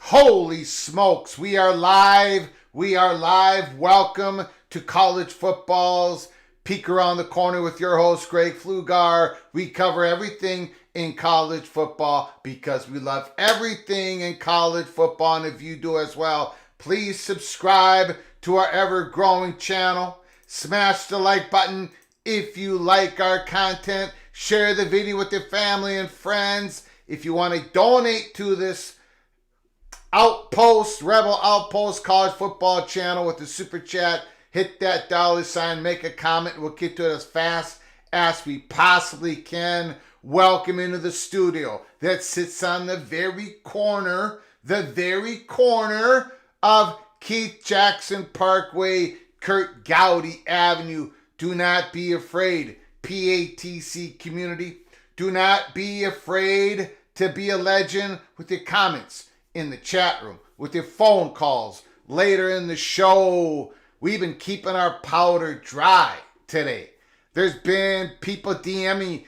Holy smokes, we are live. We are live. Welcome to College Football's Peek Around the Corner with your host, Greg Flugar. We cover everything in college football because we love everything in college football. And if you do as well, please subscribe to our ever-growing channel. Smash the like button if you like our content. Share the video with your family and friends. If you want to donate to this Rebel Outpost College Football channel with the super chat, hit that $, make a comment. We'll get to it as fast as we possibly can. Welcome into the studio that sits on the very corner of Keith Jackson Parkway, Kurt Gowdy Avenue. Do not be afraid, PATC community. Do not be afraid to be a legend with your comments in the chat room, with your phone calls later in the show. We've been keeping our powder dry today. There's been people DMing,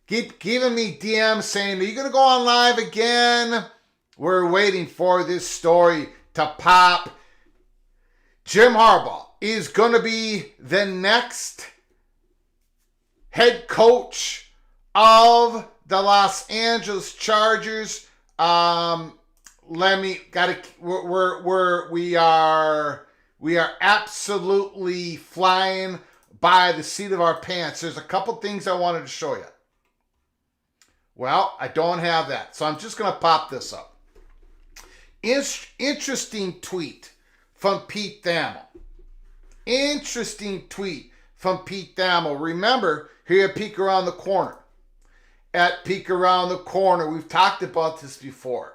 giving me DMs saying, are you going to go on live again? We're waiting for this story to pop. Jim Harbaugh is going to be the next head coach of the Los Angeles Chargers. We are absolutely flying by the seat of our pants. There's a couple things I wanted to show you. Well, I don't have that, so I'm just going to pop this up. Interesting tweet from Pete Thamel. Remember, here at Peek Around the Corner. At Peek Around the Corner, we've talked about this before.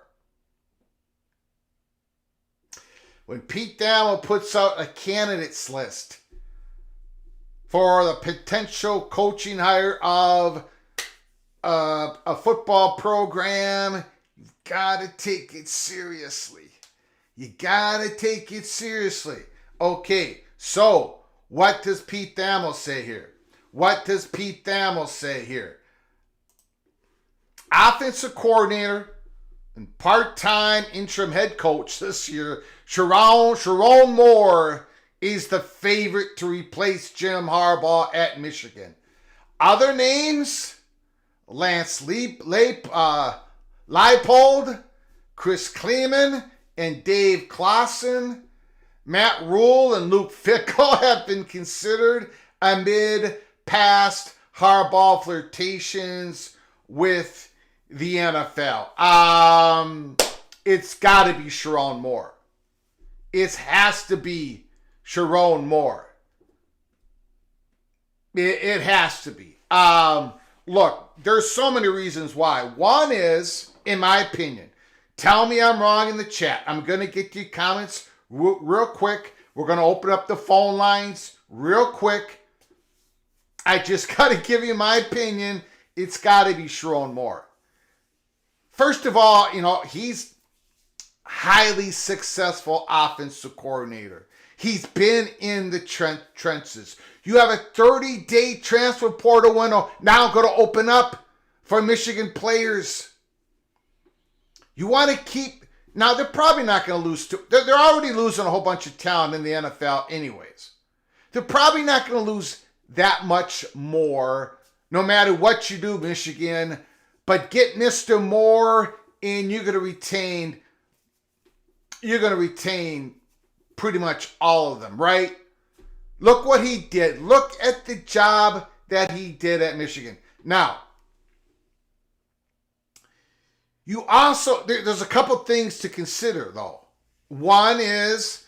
When Pete Thamel puts out a candidates list for the potential coaching hire of a football program, you've got to take it seriously. You got to take it seriously. Okay, so what does Pete Thamel say here? What does Pete Thamel say here? Offensive coordinator and part-time interim head coach this year, Sharon Moore is the favorite to replace Jim Harbaugh at Michigan. Other names, Lance Leipold, Chris Kleeman, and Dave Clawson. Matt Rule and Luke Fickell have been considered amid past Harbaugh flirtations with the NFL. It's got to be Sharon Moore. It has to be Sharon Moore. It has to be. Look, there's so many reasons why. One is, in my opinion, tell me I'm wrong in the chat. I'm going to get to your comments real quick. We're going to open up the phone lines real quick. I just got to give you my opinion. It's got to be Sharon Moore. First of all, he's highly successful offensive coordinator. He's been in the trenches. You have a 30-day transfer portal window now going to open up for Michigan players. You want to keep... Now, they're probably not going to lose... They're already losing a whole bunch of talent in the NFL anyways. They're probably not going to lose that much more, no matter what you do, Michigan. But get Mr. Moore, and you're going to retain pretty much all of them, right? Look what he did. Look at the job that he did at Michigan. Now, you also, there's a couple things to consider, though. One is,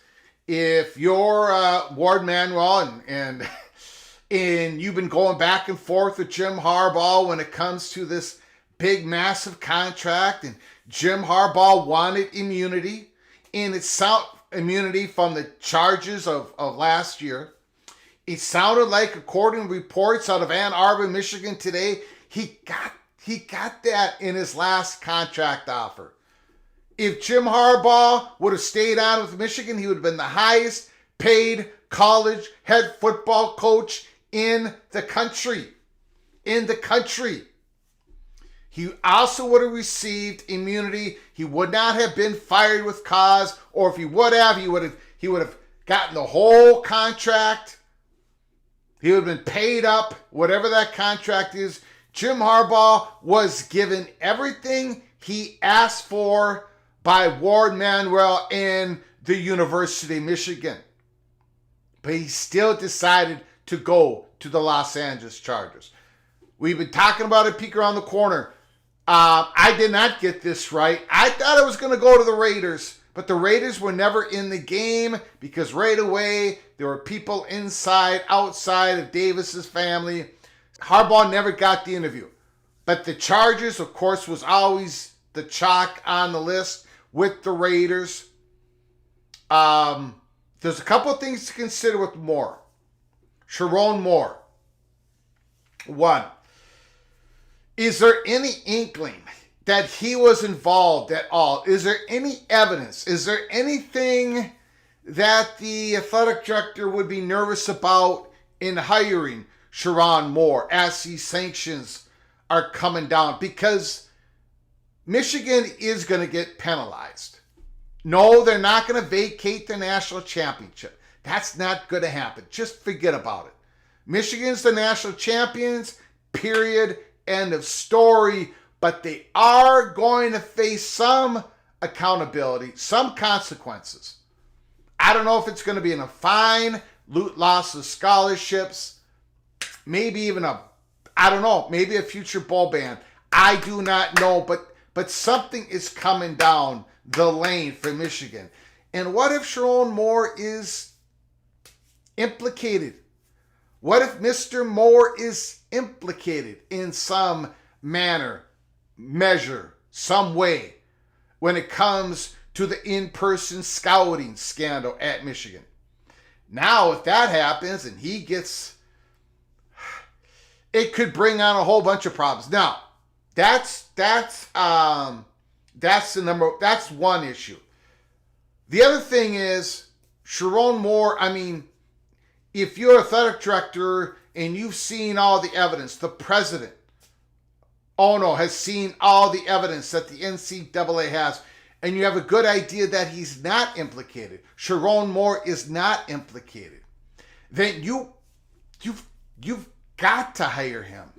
if you're Ward Manuel and you've been going back and forth with Jim Harbaugh when it comes to this big, massive contract, and Jim Harbaugh wanted immunity, and it's immunity from the charges of last year. It sounded like, according to reports out of Ann Arbor, Michigan today, he got that in his last contract offer. If Jim Harbaugh would have stayed on with Michigan, he would have been the highest paid college head football coach in the country. He also would have received immunity. He would not have been fired with cause, or if he would have, he would have gotten the whole contract. He would have been paid up, whatever that contract is. Jim Harbaugh was given everything he asked for by Ward Manuel and the University of Michigan. But he still decided to go to the Los Angeles Chargers. We've been talking about it, peek around the corner. I did not get this right. I thought I was going to go to the Raiders, but the Raiders were never in the game because right away there were people outside of Davis's family. Harbaugh never got the interview. But the Chargers, of course, was always the chalk on the list with the Raiders. There's a couple of things to consider with Moore. Sharon Moore. One, is there any inkling that he was involved at all? Is there any evidence? Is there anything that the athletic director would be nervous about in hiring Sharon Moore as these sanctions are coming down? Because Michigan is going to get penalized. No, they're not going to vacate the national championship. That's not going to happen. Just forget about it. Michigan's the national champions, period, end of story. But they are going to face some accountability, some consequences. I don't know if it's going to be in a fine, loss of scholarships, maybe even maybe a future bowl ban. I do not know, but something is coming down the lane for Michigan. And what if Sharon Moore is implicated? What if Mr. Moore is implicated in some manner, measure, some way when it comes to the in-person scouting scandal at Michigan? Now, if that happens and he gets... It could bring on a whole bunch of problems. Now, That's the number. That's one issue. The other thing is Sharon Moore. I mean, if you're a athletic director and you've seen all the evidence, the president, oh no, has seen all the evidence that the NCAA has, and you have a good idea that he's not implicated, Sharon Moore is not implicated, then you've got to hire him.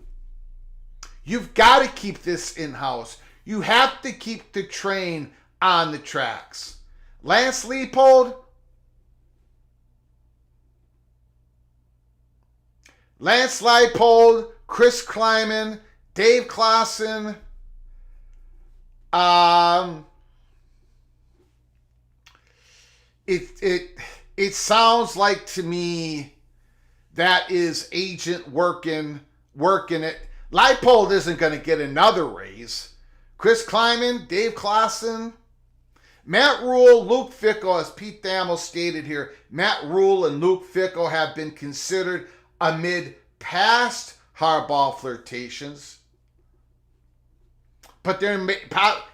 You've got to keep this in-house. You have to keep the train on the tracks. Lance Leipold, Chris Kleiman, Dave Clausen, it sounds like to me that is agent working it. Leipold isn't going to get another raise. Chris Kleiman, Dave Clausen, Matt Rule, Luke Fickell, as Pete Thamel stated here, Matt Rule and Luke Fickell have been considered amid past Harbaugh flirtations, but they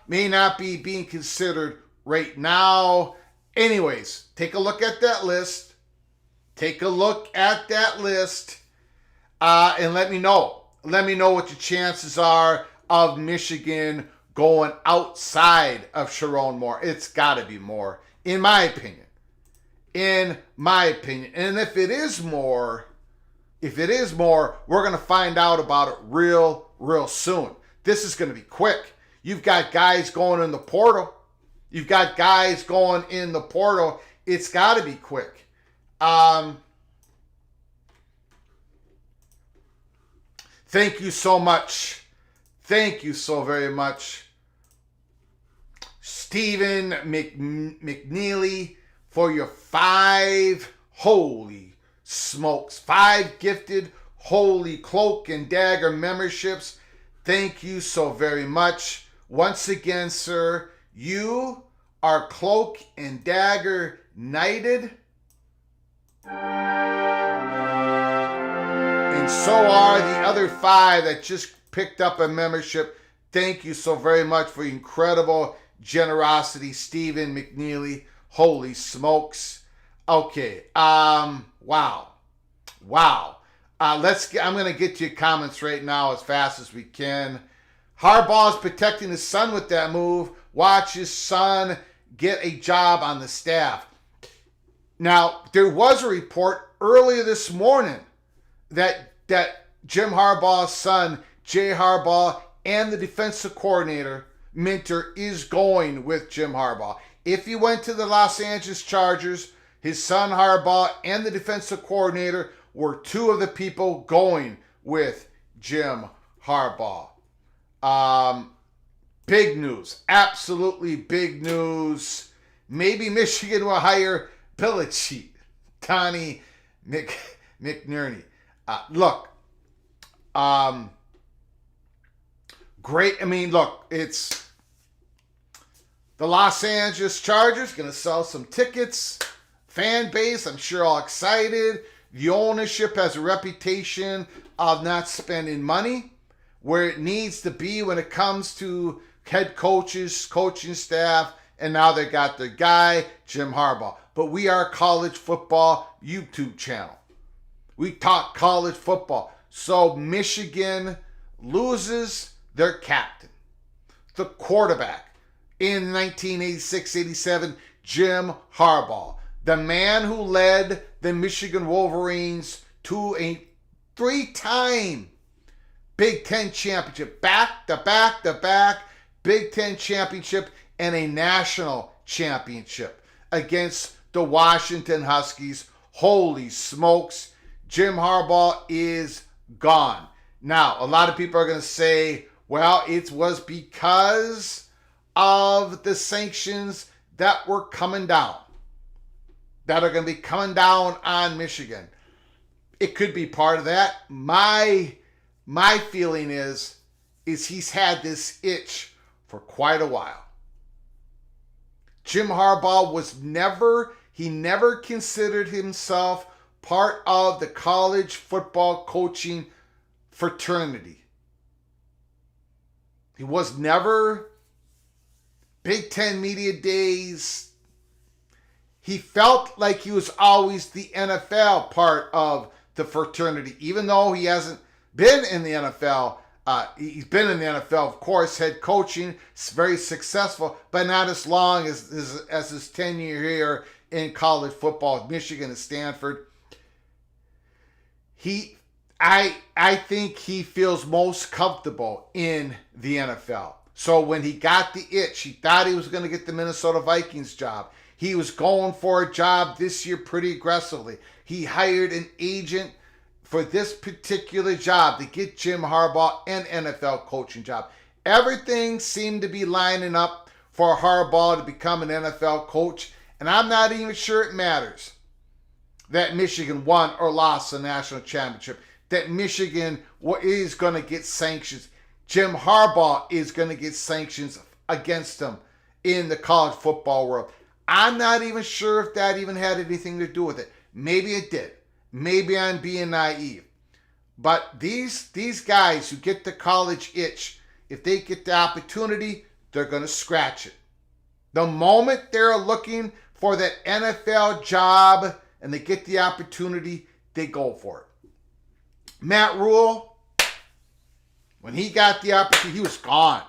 may not be being considered right now. Anyways, take a look at that list. And let me know. Let me know what your chances are of Michigan going outside of Sharon Moore. It's got to be more, in my opinion. And if it is more, we're going to find out about it real soon. This is going to be quick. You've got guys going in the portal. It's got to be quick. Thank you so much. Thank you so very much, Stephen McNeely, for your 5 holy smokes, 5 gifted holy cloak and dagger memberships. Thank you so very much. Once again, sir, you are cloak and dagger knighted. And so are the other 5 that just picked up a membership. Thank you so very much for your incredible generosity, Stephen McNeely. Holy smokes. Okay. Wow. I'm going to get to your comments right now as fast as we can. Harbaugh's protecting his son with that move. Watch his son get a job on the staff. Now, there was a report earlier this morning that Jim Harbaugh's son, Jay Harbaugh, and the defensive coordinator, Minter, is going with Jim Harbaugh. If he went to the Los Angeles Chargers, his son Harbaugh and the defensive coordinator were 2 of the people going with Jim Harbaugh. Big news. Absolutely big news. Maybe Michigan will hire Belichick. Connie McNerney. Look. Great. I mean, look, it's the Los Angeles Chargers going to sell some tickets. Fan base, I'm sure, all excited. The ownership has a reputation of not spending money where it needs to be when it comes to head coaches, coaching staff, and now they got their guy, Jim Harbaugh. But we are a college football YouTube channel. We talk college football. So Michigan loses their captain, the quarterback, in 1986-87, Jim Harbaugh, the man who led the Michigan Wolverines to a 3-time Big Ten championship, back-to-back Big Ten championship, and a national championship against the Washington Huskies. Holy smokes, Jim Harbaugh is gone. Now, a lot of people are going to say, well, it was because of the sanctions that were coming down, that are going to be coming down on Michigan. It could be part of that. My feeling is he's had this itch for quite a while. Jim Harbaugh never considered himself part of the college football coaching fraternity. He was never Big Ten media days. He felt like he was always the NFL part of the fraternity, even though he hasn't been in the NFL. He's been in the NFL, of course, head coaching. It's very successful, but not as long as his tenure here in college football with Michigan and Stanford. I think he feels most comfortable in the NFL. So when he got the itch, he thought he was going to get the Minnesota Vikings job. He was going for a job this year pretty aggressively. He hired an agent for this particular job to get Jim Harbaugh an NFL coaching job. Everything seemed to be lining up for Harbaugh to become an NFL coach, and I'm not even sure it matters that Michigan won or lost the national championship, that Michigan is going to get sanctions. Jim Harbaugh is going to get sanctions against him in the college football world. I'm not even sure if that even had anything to do with it. Maybe it did. Maybe I'm being naive. But these guys who get the college itch, if they get the opportunity, they're going to scratch it. The moment they're looking for that NFL job and they get the opportunity, they go for it. Matt Rule, when he got the opportunity, he was gone.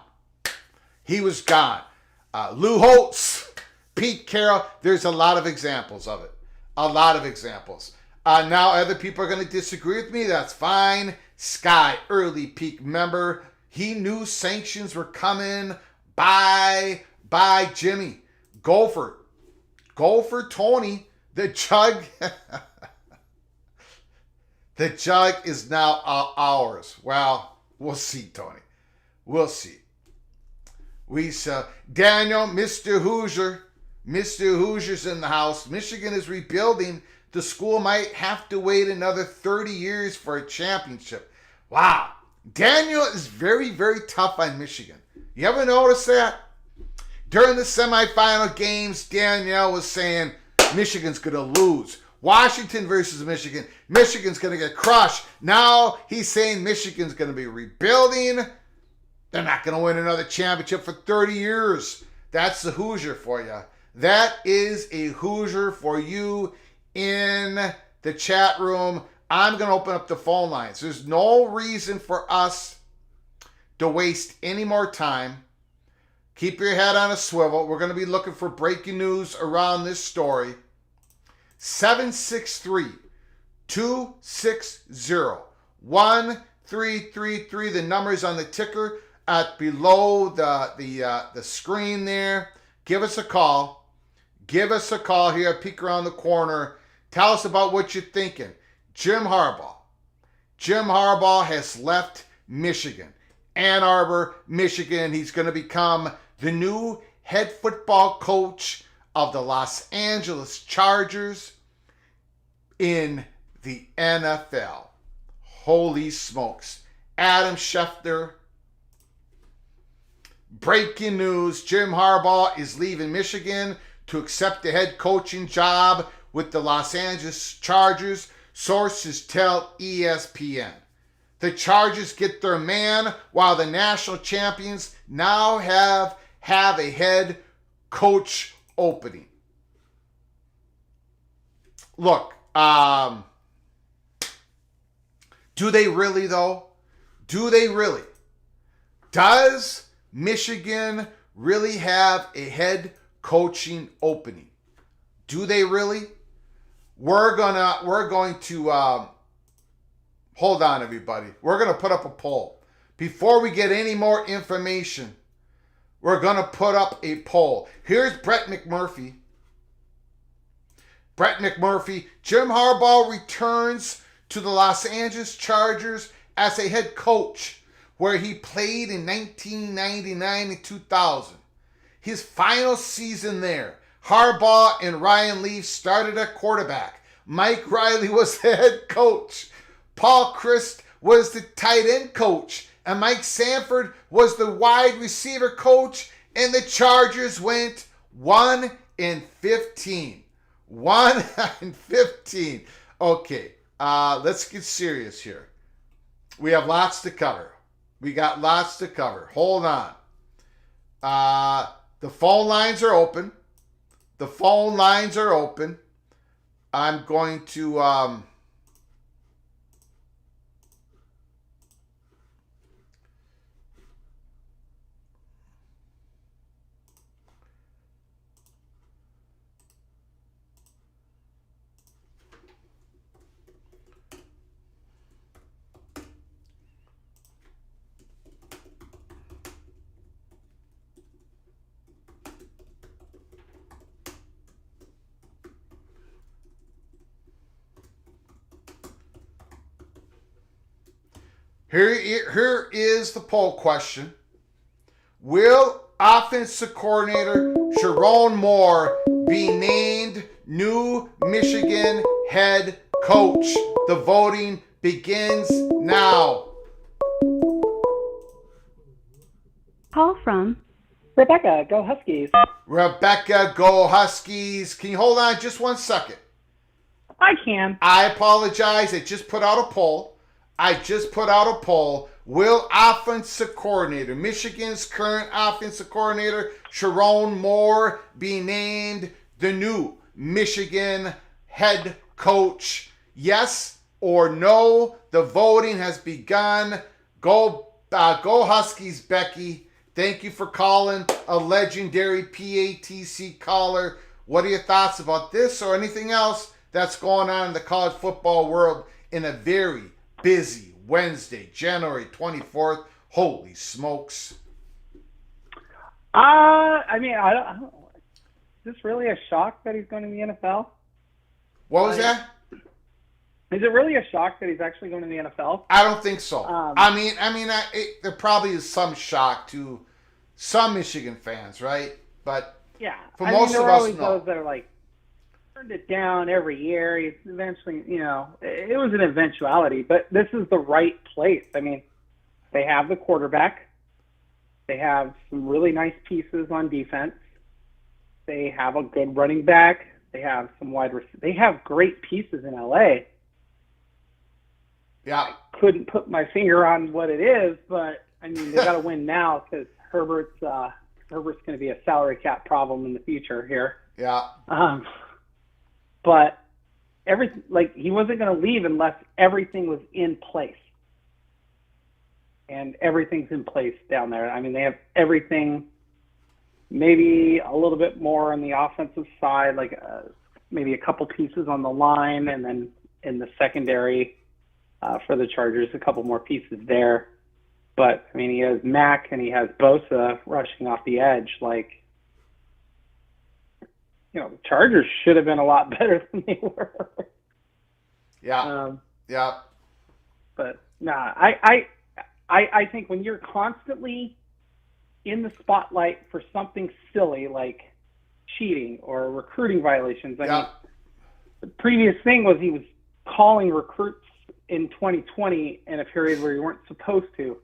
He was gone. Lou Holtz, Pete Carroll, there's a lot of examples of it. A lot of examples. Now other people are going to disagree with me. That's fine. Sky, early peak member. He knew sanctions were coming by Jimmy. Gopher Tony. The jug. The jug is now ours. Well, we'll see, Tony. We'll see. We saw Daniel, Mr. Hoosier. Mr. Hoosier's in the house. Michigan is rebuilding. The school might have to wait another 30 years for a championship. Wow. Daniel is very, very tough on Michigan. You ever notice that? During the semifinal games, Daniel was saying Michigan's going to lose. Washington versus Michigan. Michigan's going to get crushed. Now he's saying Michigan's going to be rebuilding. They're not going to win another championship for 30 years. That's the Hoosier for you. That is a Hoosier for you in the chat room. I'm going to open up the phone lines. There's no reason for us to waste any more time. Keep your head on a swivel. We're going to be looking for breaking news around this story. 763-260-1333. The number's on the ticker below the screen there. Give us a call. Give us a call here at Peek Around the Corner. Tell us about what you're thinking. Jim Harbaugh. Jim Harbaugh has left Michigan. Ann Arbor, Michigan. He's going to become the new head football coach of the Los Angeles Chargers in the NFL. Holy smokes. Adam Schefter. Breaking news. Jim Harbaugh is leaving Michigan to accept the head coaching job with the Los Angeles Chargers. Sources tell ESPN. The Chargers get their man while the national champions now have a head coach opening. Look, do they really though? Do they really? Does Michigan really have a head coaching opening? Do they really? We're going to hold on, everybody. We're going to put up a poll. Before we get any more information, we're going to put up a poll. Here's Brett McMurphy. Brett McMurphy. Jim Harbaugh returns to the Los Angeles Chargers as a head coach, where he played in 1999 and 2000. His final season there, Harbaugh and Ryan Leaf started at quarterback. Mike Riley was the head coach. Paul Chryst was the tight end coach. And Mike Sanford was the wide receiver coach. And the Chargers went 1-15. 1-15. Okay, let's get serious here. We have lots to cover. We got lots to cover. Hold on. The phone lines are open. The phone lines are open. I'm going to here is the poll question. Will offensive coordinator Sharon Moore be named new Michigan head coach? The voting begins now. Call from Rebecca, go Huskies. Rebecca, go Huskies. Can you hold on just 1 second? I can. I apologize. I just put out a poll. Will offensive coordinator, Michigan's current offensive coordinator, Sharon Moore, be named the new Michigan head coach? Yes or no? The voting has begun. Go Huskies, Becky. Thank you for calling, a legendary PATC caller. What are your thoughts about this or anything else that's going on in the college football world in a very busy Wednesday, January 24th? Holy smokes. I don't. Is this really a shock that he's going to the NFL? What was that? Is it really a shock that he's actually going to the NFL? I don't think so. There probably is some shock to some Michigan fans, right? But yeah, for most there of are us, always no. those that are like, turned it down every year. He's eventually, it was an eventuality, but this is the right place. I mean, they have the quarterback. They have some really nice pieces on defense. They have a good running back. They have some wide receivers. They have great pieces in LA. Yeah. I couldn't put my finger on what it is, but I mean, they got to win now because Herbert's going to be a salary cap problem in the future here. Yeah. But he wasn't going to leave unless everything was in place. And everything's in place down there. I mean, they have everything, maybe a little bit more on the offensive side, maybe a couple pieces on the line, and then in the secondary for the Chargers, a couple more pieces there. But, I mean, he has Mack and he has Bosa rushing off the edge. The Chargers should have been a lot better than they were. Yeah. But, I think when you're constantly in the spotlight for something silly like cheating or recruiting violations, I mean, the previous thing was he was calling recruits in 2020 in a period where you weren't supposed to.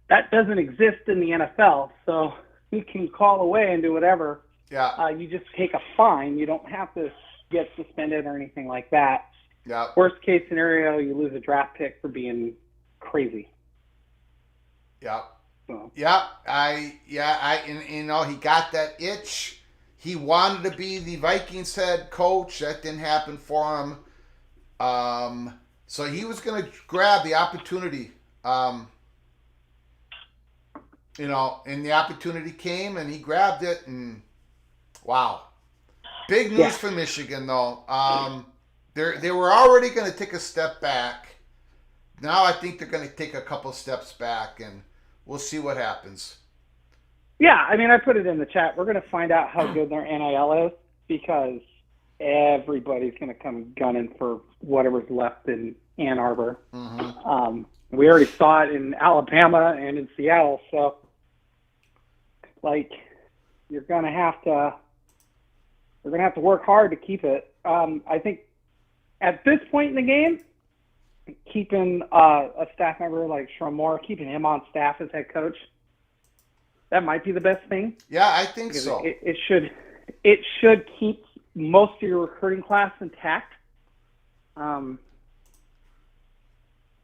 That doesn't exist in the NFL, so you can call away and do whatever. Yeah. You just take a fine. You don't have to get suspended or anything like that. Yeah. Worst case scenario, you lose a draft pick for being crazy. Yeah. So. Yeah. He got that itch. He wanted to be the Vikings head coach. That didn't happen for him. So he was going to grab the opportunity. And the opportunity came, and he grabbed it, and wow. Big news for Michigan, though. They were already going to take a step back. Now I think they're going to take a couple steps back, and we'll see what happens. Yeah, I mean, I put it in the chat. We're going to find out how good their NIL is because everybody's going to come gunning for whatever's left in Ann Arbor. Mm-hmm. We already saw it in Alabama and in Seattle, so you're going to have to work hard to keep it. I think at this point in the game, keeping a staff member like Sharon Moore, keeping him on staff as head coach, that might be the best thing. Yeah, I think so. It should keep most of your recruiting class intact,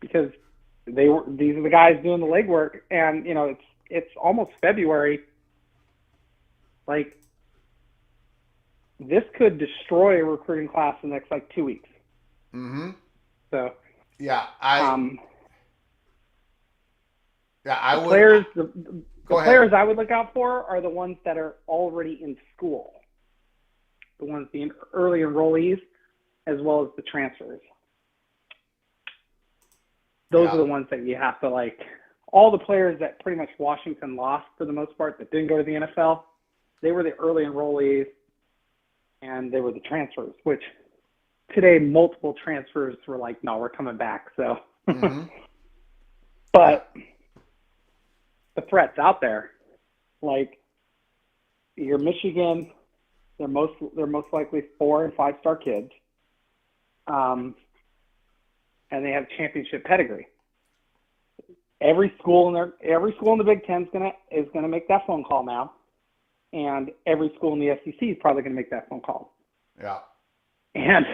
because these are the guys doing the legwork, and it's almost February. Like, this could destroy a recruiting class in the next 2 weeks. Mm-hmm. So yeah, I would. Players, the Go ahead. players I would look out for are the ones that are already in school, the ones the early enrollees, as well as the transfers. Those are the ones that you have to all the players that pretty much Washington lost for the most part that didn't go to the NFL. They were the early enrollees, and they were the transfers, which today multiple transfers were like, no, we're coming back. So, but the threat's out there. Like, your Michigan, they're most likely 4 and 5 star kids, and they have championship pedigree. Every school in the Big Ten is gonna make that phone call now, and every school in the SEC is probably gonna make that phone call. Yeah. And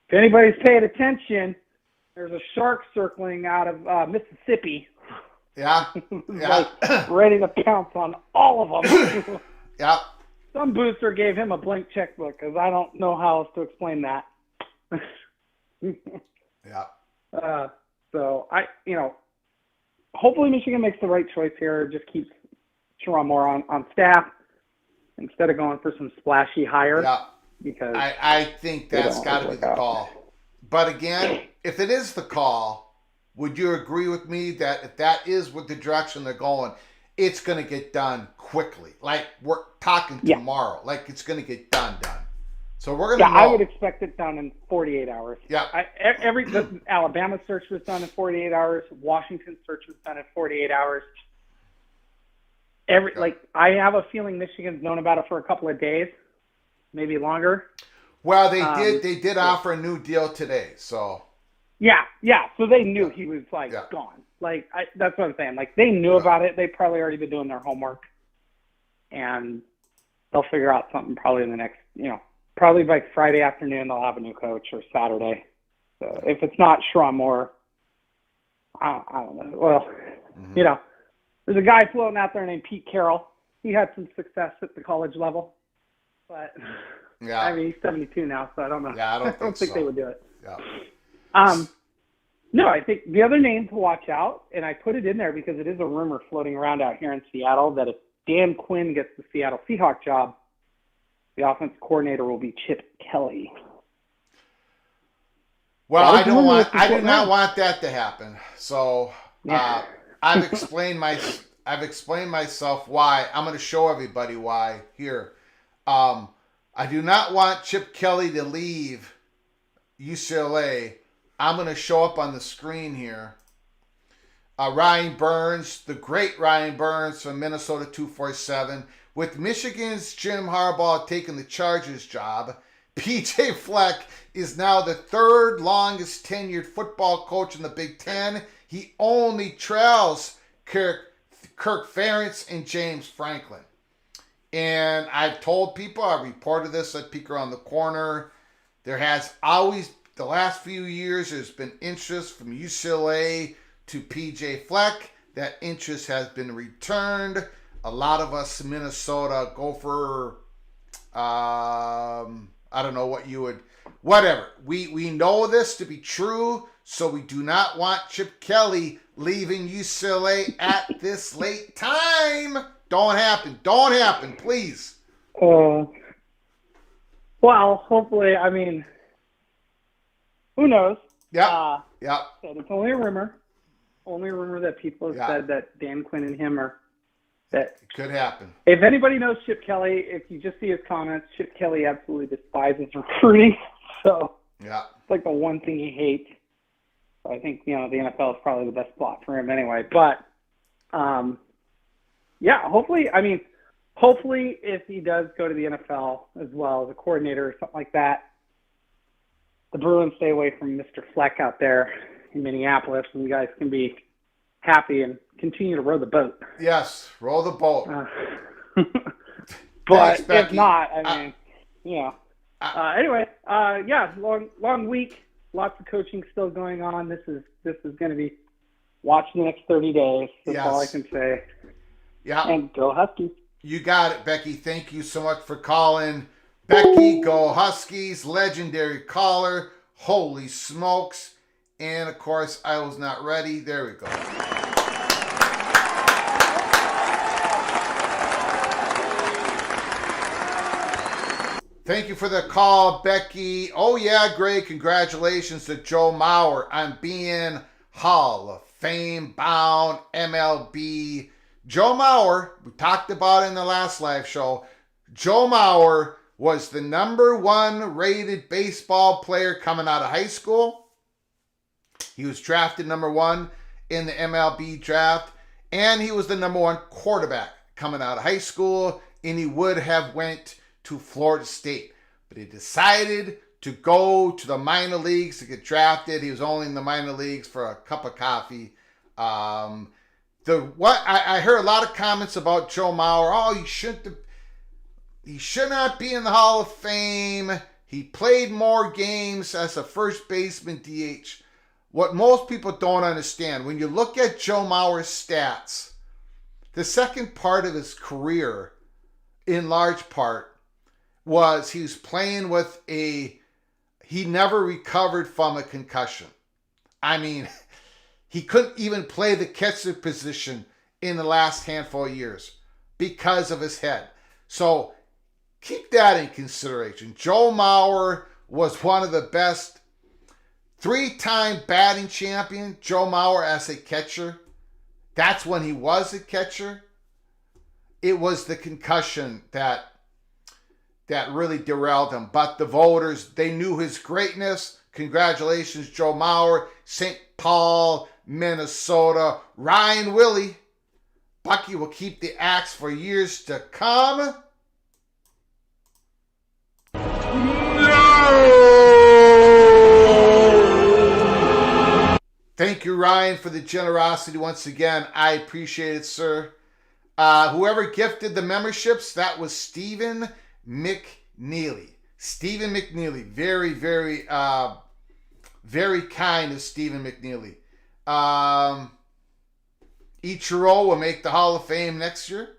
if anybody's paying attention, there's a shark circling out of Mississippi. Yeah. Yeah. Ready to pounce on all of them. Yeah. Some booster gave him a blank checkbook, because I don't know how else to explain that. Yeah. So hopefully Michigan makes the right choice here. Just keeps Sharon Moore on staff instead of going for some splashy hire. Yeah. Because I think that's got to be the call. But again, if it is the call, would you agree with me that if that is what the direction they're going, it's going to get done quickly? Like, we're talking tomorrow. Like, it's going to get done. So we're going to know. I would expect it done in 48 hours. Yeah. The Alabama search was done in 48 hours. Washington search was done in 48 hours. I have a feeling Michigan's known about it for a couple of days, maybe longer. Well, they did offer a new deal today, so. Yeah. So they knew he was gone. That's what I'm saying. They knew about it. They probably already been doing their homework, and they'll figure out something probably in the next, probably by Friday afternoon they'll have a new coach, or Saturday. So if it's not Sharon Moore, I don't know. Well, there's a guy floating out there named Pete Carroll. He had some success at the college level, but he's 72 now, so I don't know. Yeah, I don't think they would do it. Yeah. No, I think the other name to watch out, and I put it in there because it is a rumor floating around out here in Seattle that if Dan Quinn gets the Seattle Seahawks job, the offensive coordinator will be Chip Kelly. Well, I do not want that to happen. So I've explained myself why. I'm going to show everybody why here. I do not want Chip Kelly to leave UCLA. I'm going to show up on the screen here. Ryan Burns, the great Ryan Burns from Minnesota 247. With Michigan's Jim Harbaugh taking the Chargers job, PJ Fleck is now the third longest tenured football coach in the Big Ten. He only trails Kirk Ferentz and James Franklin. And I've told people, I reported this at Peek Around the Corner, there has always, the last few years, there's been interest from UCLA to PJ Fleck. That interest has been returned. A lot of us in Minnesota go for, I don't know what you would, whatever. We know this to be true, so we do not want Chip Kelly leaving UCLA at this late time. Don't happen, please. Well, hopefully, who knows? Yeah. It's only a rumor. Only a rumor that people have said that Dan Quinn and him are. That it could happen. If anybody knows Chip Kelly, if you just see his comments, Chip Kelly absolutely despises recruiting. So it's the one thing he hates. So I think the NFL is probably the best spot for him anyway. But hopefully if he does go to the NFL as well as a coordinator or something like that, the Bruins stay away from Mr. Fleck out there in Minneapolis, and you guys can be happy and continue to row the boat. Yes, row the boat. But if not, anyway, long week. Lots of coaching still going on. This is going to be watch the next 30 days. That's all I Yes. can say. Yeah. And go Huskies. You got it, Becky. Thank you so much for calling. Becky, go Huskies, legendary caller. Holy smokes. And of course, I was not ready. There we go. Thank you for the call, Becky. Oh yeah, great. Congratulations to Joe Mauer on being Hall of Fame bound MLB. Joe Mauer, we talked about it in the last live show. Joe Mauer was the number 1 rated baseball player coming out of high school. He was drafted number 1 in the MLB draft, and he was the number 1 quarterback coming out of high school, and he would have went to Florida State. But he decided to go to the minor leagues to get drafted. He was only in the minor leagues for a cup of coffee. I heard a lot of comments about Joe Mauer. Oh, he should not be in the Hall of Fame. He played more games as a first baseman DH. What most people don't understand, when you look at Joe Mauer's stats, the second part of his career, in large part, was he was playing with he never recovered from a concussion. I mean, he couldn't even play the catcher position in the last handful of years because of his head. So keep that in consideration. Joe Mauer was one of the best, 3-time batting champion, Joe Mauer as a catcher. That's when he was a catcher. It was the concussion that really derailed him. But the voters, they knew his greatness. Congratulations, Joe Mauer. St. Paul, Minnesota. Ryan Willie. Bucky will keep the axe for years to come. No! Thank you, Ryan, for the generosity once again. I appreciate it, sir. Whoever gifted the memberships, that was Stephen McNeely. Stephen McNeely. Very, very, very kind of Stephen McNeely. Ichiro will make the Hall of Fame next year.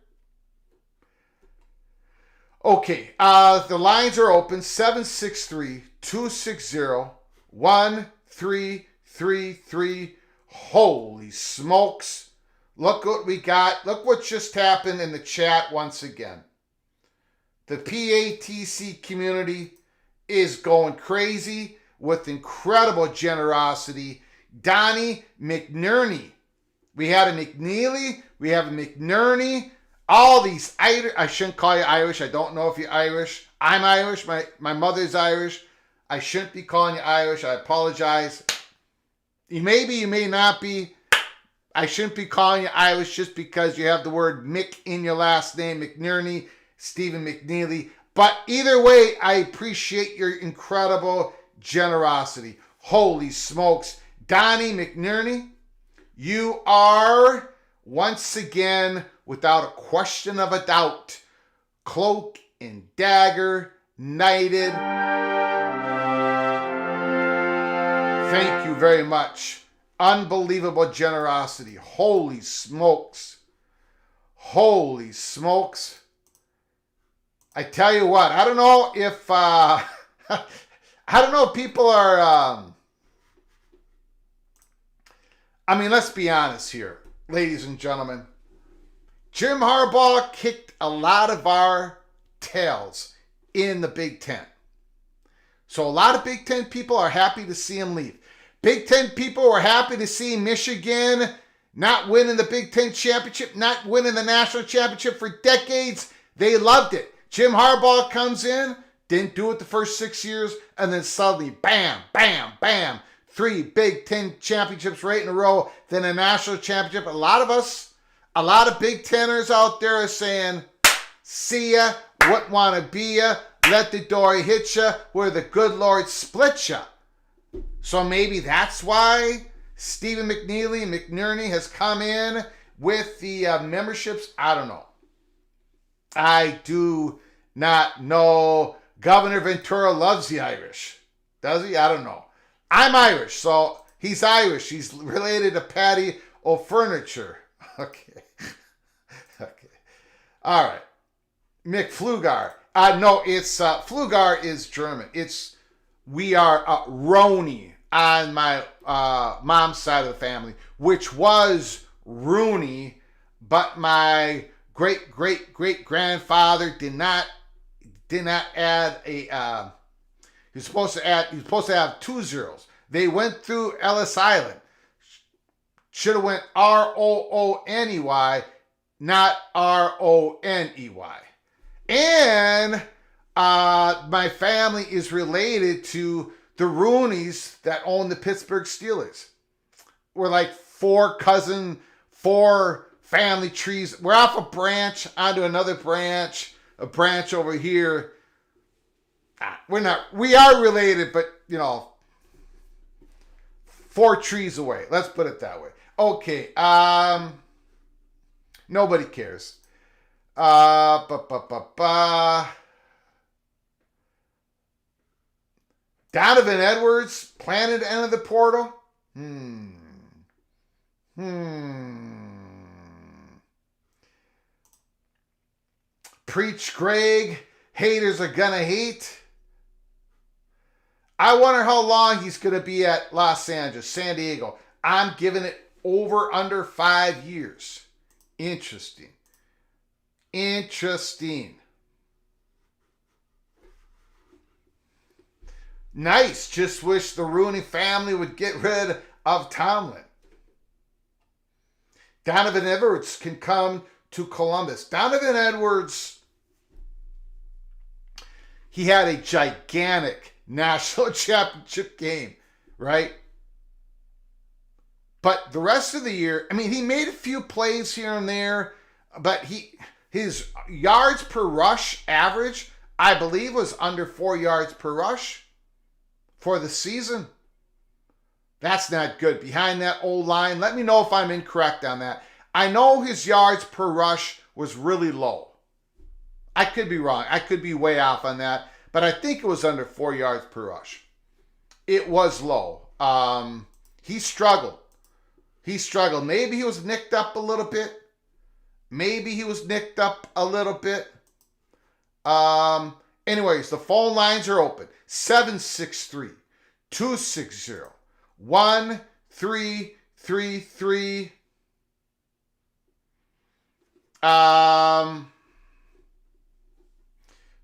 Okay, the lines are open. 763-260-1333. Holy smokes. Look what we got. Look what just happened in the chat once again. The PATC community is going crazy with incredible generosity. Donnie McNerney. We had a McNeely. We have a McNerney. All these Irish. I shouldn't call you Irish. I don't know if you're Irish. I'm Irish. My mother's Irish. I shouldn't be calling you Irish. I apologize. You may not be. I shouldn't be calling you Irish just because you have the word Mick in your last name. McNerney. Stephen McNeely. But either way, I appreciate your incredible generosity. Holy smokes. Donnie McNerney, you are once again, without a question of a doubt, Cloak and Dagger Knighted. Thank you very much. Unbelievable generosity. Holy smokes. Holy smokes. I tell you what, I don't know if people are let's be honest here, ladies and gentlemen. Jim Harbaugh kicked a lot of our tails in the Big Ten. So a lot of Big Ten people are happy to see him leave. Big Ten people were happy to see Michigan not winning the Big Ten championship, not winning the national championship for decades. They loved it. Jim Harbaugh comes in, didn't do it the first 6 years, and then suddenly, bam, bam, bam, 3 Big Ten championships right in a row, then a national championship. A lot of Big Teners out there are saying, see ya, wouldn't want to be ya, let the door hit ya, where the good Lord split ya. So maybe that's why Stephen McNeely and McNerney has come in with the memberships. I don't know. I do not know. Governor Ventura loves the Irish. Does he? I don't know. I'm Irish, so he's Irish. He's related to Patty Oh, furniture. Okay. Okay. All right. McFlugar. No, it's Flugar is German. We are Roni on my mom's side of the family, which was Rooney, but my great grandfather did not add a. He was supposed to have 2 zeros. They went through Ellis Island. Should have went Rooney, not Roney. And my family is related to the Rooneys that own the Pittsburgh Steelers. We're like 4 family trees. We're off a branch onto another branch, a branch over here. We are related, but 4 trees away. Let's put it that way. Okay. Nobody cares. Donovan Edwards planning to enter the portal? Preach Greg. Haters are gonna hate. I wonder how long he's gonna be at Los Angeles, San Diego. I'm giving it under 5 years. Interesting. Nice. Just wish the Rooney family would get rid of Tomlin. Donovan Edwards can come to Columbus. Donovan Edwards, he had a gigantic national championship game, right? But the rest of the year, he made a few plays here and there, but his yards per rush average, I believe, was under 4 yards per rush for the season. That's not good. Behind that old line, let me know if I'm incorrect on that. I know his yards per rush was really low. I could be wrong. I could be way off on that, but I think it was under 4 yards per rush. It was low. He struggled. Maybe he was nicked up a little bit. Anyways, the phone lines are open. 763-260-1333.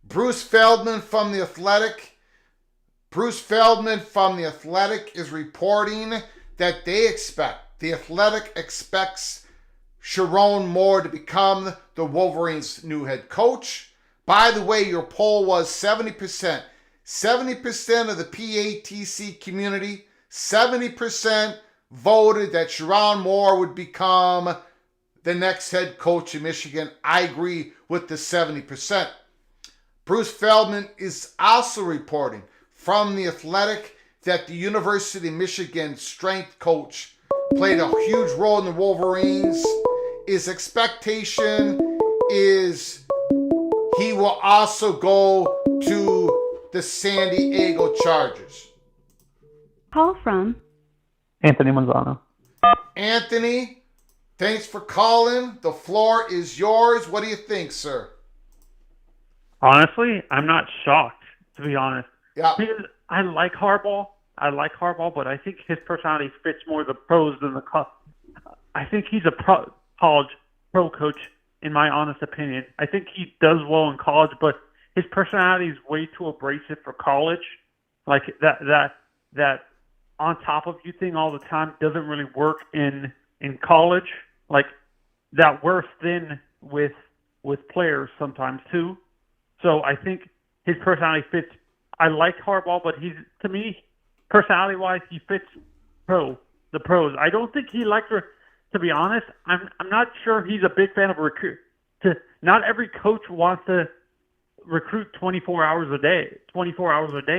Bruce Feldman from The Athletic. Is reporting that The Athletic expects Sharon Moore to become the Wolverines' new head coach. By the way, your poll was 70%. 70% of the PATC community, 70% voted that Sharon Moore would become the next head coach in Michigan. I agree with the 70%. Bruce Feldman is also reporting from The Athletic that the University of Michigan strength coach played a huge role in the Wolverines. His expectation is he will also go to the San Diego Chargers. Call from Anthony Manzano. Anthony, thanks for calling. The floor is yours. What do you think, sir? Honestly, I'm not shocked, to be honest. Yeah. Because I like Harbaugh, but I think his personality fits more the pros than the college. I think he's a college pro coach, in my honest opinion. I think he does well in college, but his personality is way too abrasive for college. Like that on top of you thing all the time doesn't really work in college. Like that wears thin with players sometimes too. So I think his personality fits. I like Harbaugh, but to me, personality-wise, he fits the pros. I don't think he likes to be honest. I'm not sure he's a big fan of recruit. Not every coach wants to recruit 24 hours a day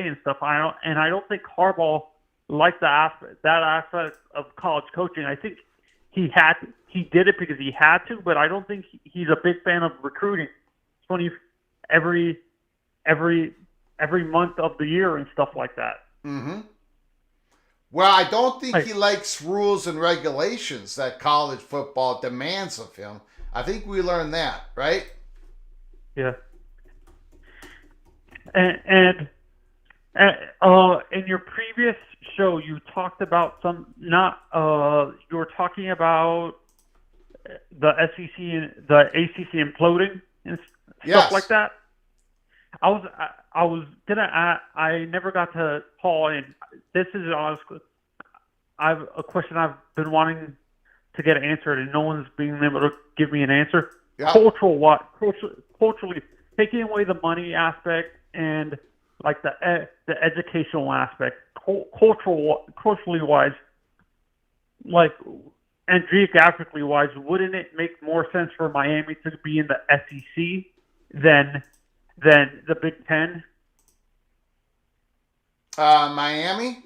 and stuff. I don't think Harbaugh liked that aspect of college coaching. I think he did it because he had to, but I don't think he's a big fan of recruiting every month of the year and stuff like that. Mm-hmm. Well, I don't think Like, he likes rules and regulations that college football demands of him. I think we learned that, right? yeah. And in your previous show, you talked about you were talking about the SEC and the ACC imploding and stuff like Yes. that. I never got to call in. This is honest. I've a question I've been wanting to get answered, and no one's being able to give me an answer. Yeah. Culturally, taking away the money aspect and like the educational aspect, culturally wise, like, and geographically wise, wouldn't it make more sense for Miami to be in the SEC than the Big Ten? Miami.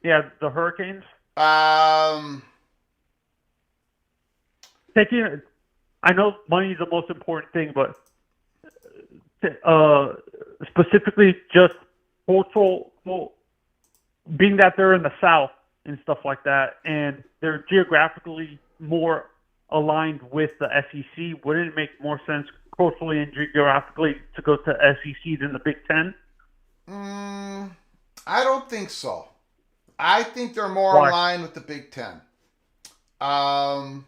Yeah, the Hurricanes. Um, I know money is the most important thing, but specifically just cultural, being that they're in the South and stuff like that, and they're geographically more aligned with the SEC, wouldn't it make more sense culturally and geographically to go to SEC than the Big Ten? I don't think so. I think they're more Why? in line with the Big Ten. Now,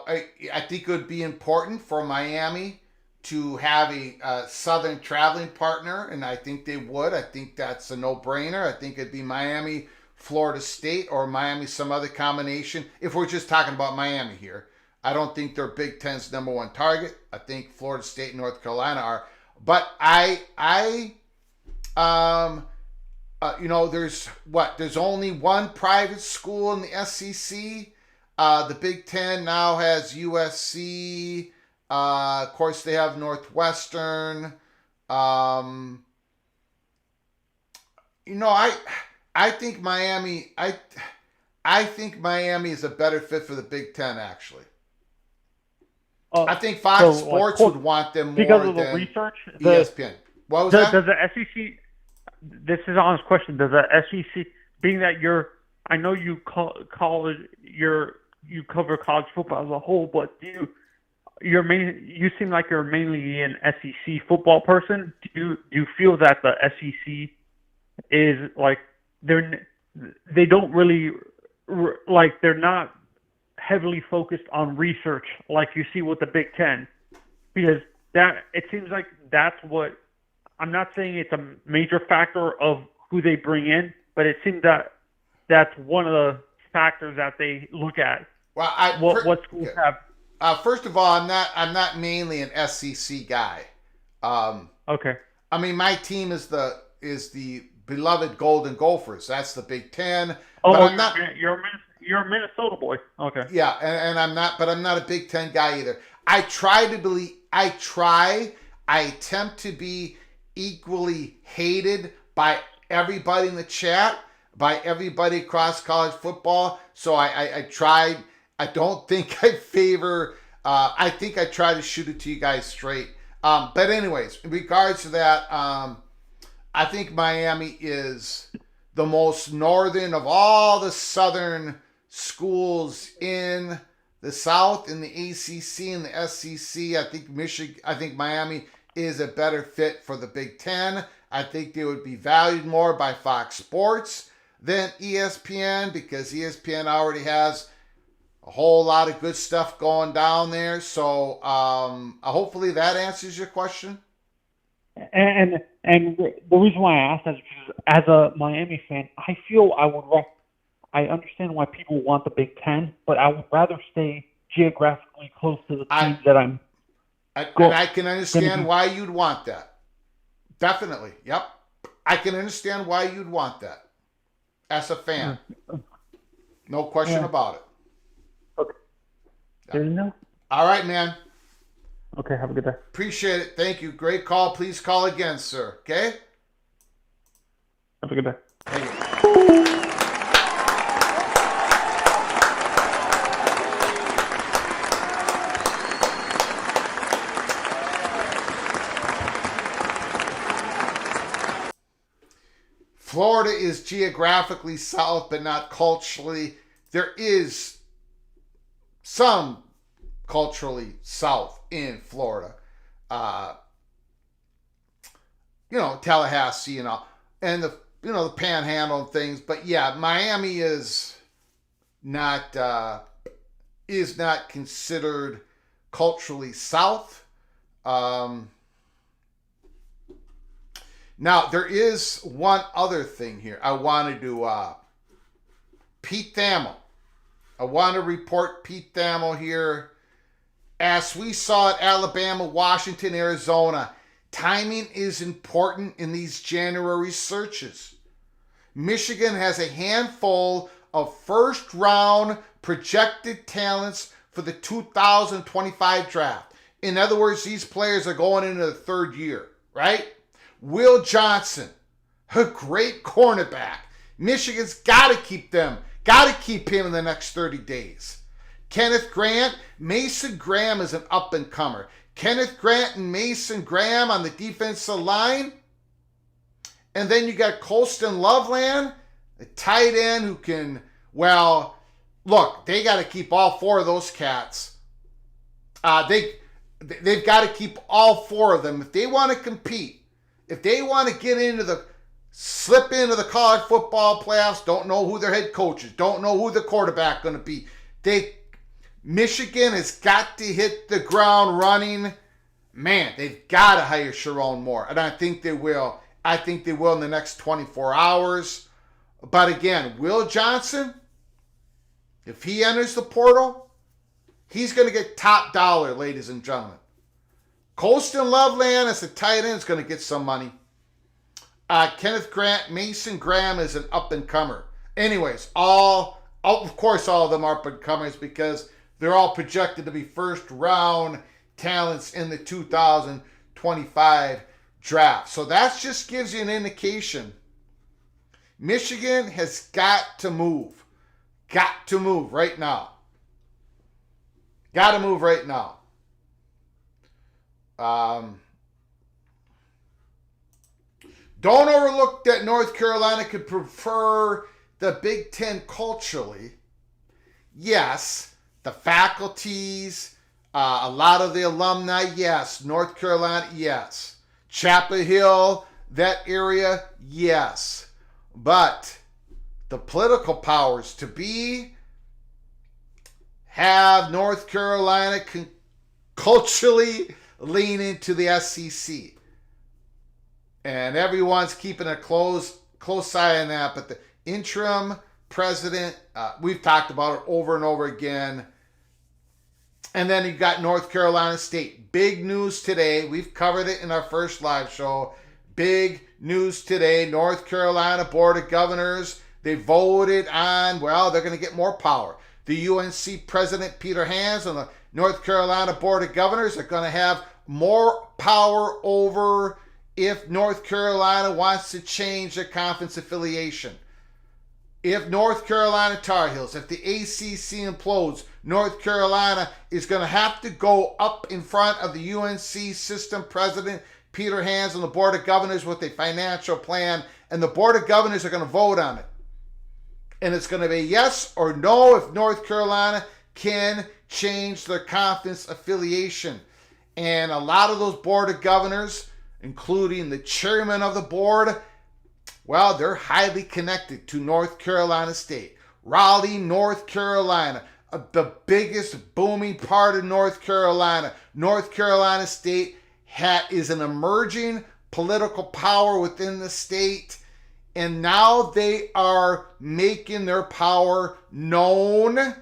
I think it would be important for Miami to have a Southern traveling partner, and I think they would. I think that's a no-brainer. I think it'd be Miami, Florida State, or Miami some other combination. If we're just talking about Miami here, I don't think they're Big Ten's number one target. I think Florida State and North Carolina are. But there's only one private school in the SEC. The Big Ten now has USC. Of course, they have Northwestern. I think Miami. I think Miami is a better fit for the Big Ten. Actually, I think Fox Sports would want them more because of the than research. ESPN. What was that? Does the SEC? This is an honest question. Does the SEC, being that I know you you cover college football as a whole, but you seem like you're mainly an SEC football person. Do you feel that the SEC is like they don't really like they're not heavily focused on research like you see with the Big Ten? Because that it seems like that's what. I'm not saying it's a major factor of who they bring in, but it seems that that's one of the factors that they look at. Well, what schools have? First of all, I'm not mainly an SEC guy. Okay. I mean, my team is the beloved Golden Gophers. That's the Big Ten. Oh, but I'm not. You're a Minnesota boy. Okay. Yeah, and I'm not, but I'm not a Big Ten guy either. I attempt to be equally hated by everybody in the chat, by everybody across college football. So I tried. I don't think I favor. I think I try to shoot it to you guys straight. But anyways, in regards to that, I think Miami is the most northern of all the southern schools in the South, in the ACC and the SEC. I think Miami is a better fit for the Big Ten. I think they would be valued more by Fox Sports than ESPN because ESPN already has a whole lot of good stuff going down there. So hopefully that answers your question. And the reason why I asked that is because as a Miami fan, I feel I understand why people want the Big Ten, but I would rather stay geographically close to the teams that I'm. And I can understand why you'd want that. Definitely. Yep. I can understand why you'd want that as a fan. No question about it. Okay. There you go. All right, man. Okay, have a good day. Appreciate it. Thank you. Great call. Please call again, sir. Okay? Have a good day. Thank you. Florida is geographically south, but not culturally. There is some culturally south in Florida. Tallahassee and all, and the Panhandle and things. But yeah, Miami is not considered culturally south. Now there is one other thing here. I wanted to Pete Thamel. I want to report Pete Thamel here. As we saw at Alabama, Washington, Arizona, timing is important in these January searches. Michigan has a handful of first-round projected talents for the 2025 draft. In other words, these players are going into the third year, right? Will Johnson, a great cornerback. Michigan's got to keep him in the next 30 days. Kenneth Grant, Mason Graham is an up-and-comer. Kenneth Grant and Mason Graham on the defensive line. And then you got Colston Loveland, a tight end who can, look, they got to keep all four of those cats. They've got to keep all four of them. If they want to compete, if they want to slip into the college football playoffs, don't know who their head coach is, don't know who the quarterback going to be. Michigan has got to hit the ground running. Man, they've got to hire Sharon Moore, and I think they will. I think they will in the next 24 hours. But again, Will Johnson, if he enters the portal, he's going to get top dollar, ladies and gentlemen. Colston Loveland as a tight end is going to get some money. Kenneth Grant, Mason Graham is an up-and-comer. Anyways, of course all of them are up-and-comers because they're all projected to be first-round talents in the 2025 draft. So that just gives you an indication. Michigan has got to move. Got to move right now. Got to move right now. Don't overlook that North Carolina could prefer the Big Ten culturally. Yes, the faculties, a lot of the alumni, yes. North Carolina, yes. Chapel Hill, that area, yes. But the political powers to have North Carolina culturally lean into the SEC. And everyone's keeping a close eye on that. But the interim president, we've talked about it over and over again. And then you got North Carolina State. Big news today. We've covered it in our first live show. Big news today. North Carolina Board of Governors, they voted on, they're going to get more power. The UNC President Peter Hans and the North Carolina Board of Governors are going to have more power over if North Carolina wants to change their conference affiliation. If North Carolina Tar Heels, if the ACC implodes, North Carolina is going to have to go up in front of the UNC system president, Peter Hans, and the Board of Governors with a financial plan, and the Board of Governors are going to vote on it. And it's going to be yes or no if North Carolina can change their conference affiliation. And a lot of those Board of Governors, including the chairman of the board, they're highly connected to North Carolina State. Raleigh, North Carolina, the biggest booming part of North Carolina. North Carolina State is an emerging political power within the state, and now they are making their power known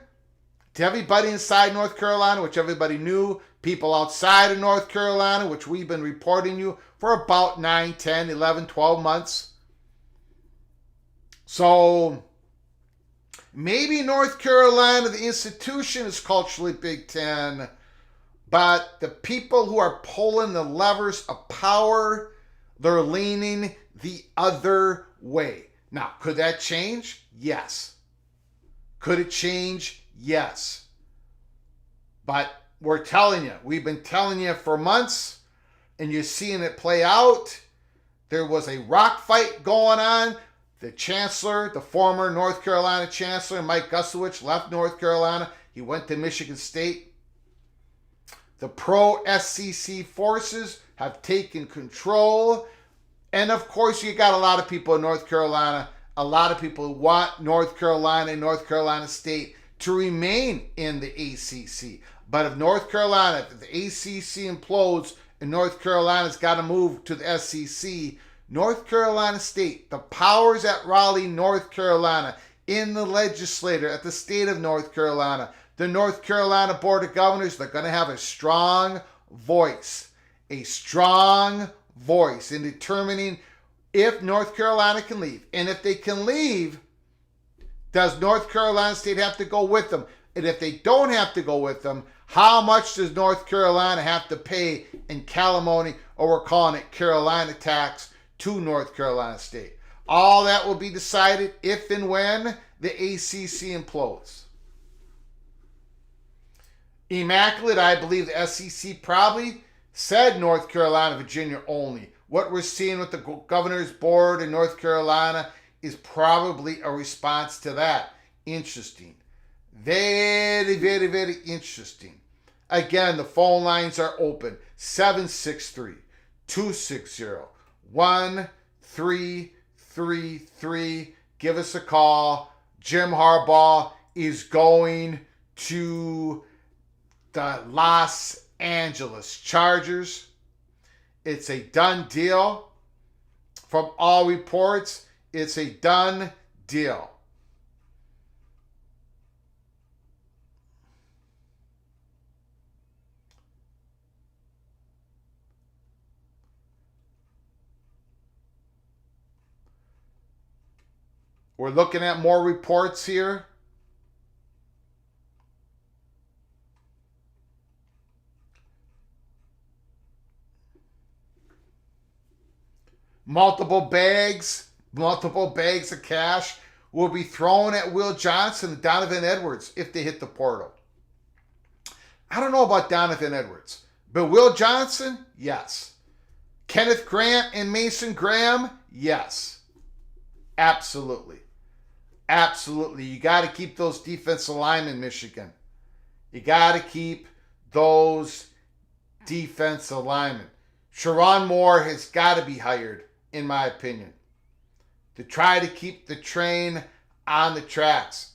to everybody inside North Carolina, which everybody knew, people outside of North Carolina, which we've been reporting you for about 9, 10, 11, 12 months. So maybe North Carolina, the institution, is culturally Big Ten, but the people who are pulling the levers of power, they're leaning the other way. Now, could that change? Yes. Could it change? Yes. But we're telling you, we've been telling you for months, and you're seeing it play out. There was a rock fight going on. The chancellor, the former North Carolina chancellor, Mike Gusowich, left North Carolina. He went to Michigan State. The pro-SEC forces have taken control. And of course, you got a lot of people in North Carolina, a lot of people who want North Carolina and North Carolina State to remain in the ACC. But if North Carolina, if the ACC implodes and North Carolina's got to move to the SEC, North Carolina State, the powers at Raleigh, North Carolina, in the legislature at the state of North Carolina, the North Carolina Board of Governors, they're going to have a strong voice in determining if North Carolina can leave. And if they can leave, does North Carolina State have to go with them? And if they don't have to go with them, how much does North Carolina have to pay in calimony, or we're calling it Carolina tax, to North Carolina State? All that will be decided if and when the ACC implodes. Immaculate, I believe the SEC probably said North Carolina, Virginia only. What we're seeing with the governor's board in North Carolina is probably a response to that. Interesting. Very, very, very interesting. Again, the phone lines are open. 763-260-1333. Give us a call. Jim Harbaugh is going to the Los Angeles Chargers. It's a done deal. From all reports, it's a done deal. We're looking at more reports here. Multiple bags of cash will be thrown at Will Johnson and Donovan Edwards if they hit the portal. I don't know about Donovan Edwards, but Will Johnson, yes. Kenneth Grant and Mason Graham, yes. Absolutely. Absolutely. You got to keep those defensive linemen, Michigan. You got to keep those defensive linemen. Sharon Moore has got to be hired, in my opinion, to try to keep the train on the tracks.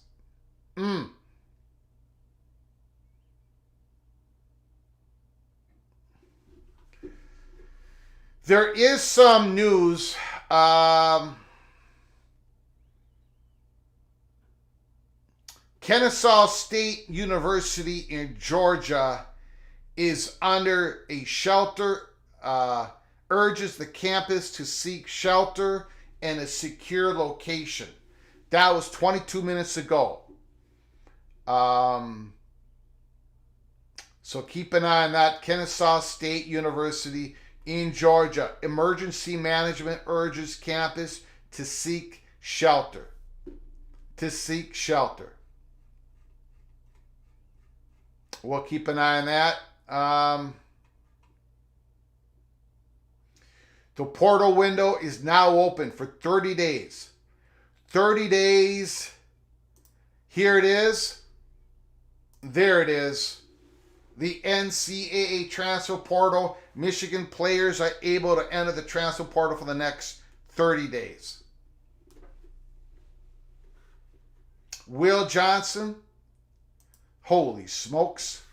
There is some news. Kennesaw State University in Georgia is under a shelter, urges the campus to seek shelter in a secure location. That was 22 minutes ago. So keep an eye on that. Kennesaw State University in Georgia. Emergency management urges campus to seek shelter. We'll keep an eye on that. The portal window is now open for 30 days. 30 days. Here it is. There it is. The NCAA transfer portal. Michigan players are able to enter the transfer portal for the next 30 days. Will Johnson. Holy smokes.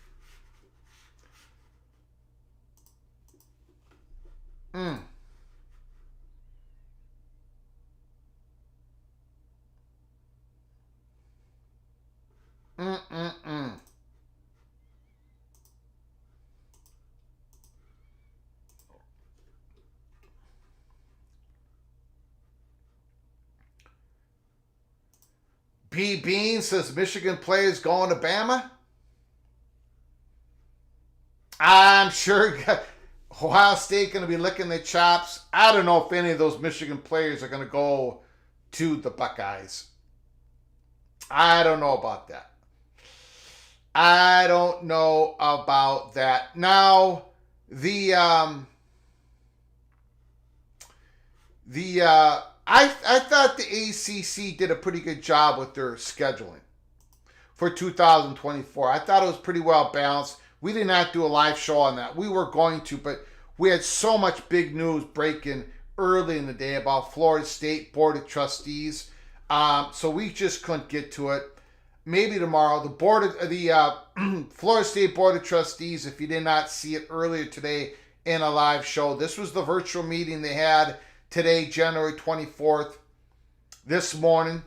B. Bean says Michigan players going to Bama. I'm sure Ohio State going to be licking their chops. I don't know if any of those Michigan players are going to go to the Buckeyes. I don't know about that. Now, I thought the ACC did a pretty good job with their scheduling for 2024. I thought it was pretty well balanced. We did not do a live show on that. We were going to, but we had so much big news breaking early in the day about Florida State Board of Trustees. So we just couldn't get to it. Maybe tomorrow. The Florida State Board of Trustees, if you did not see it earlier today in a live show, this was the virtual meeting they had today, January 24th, this morning.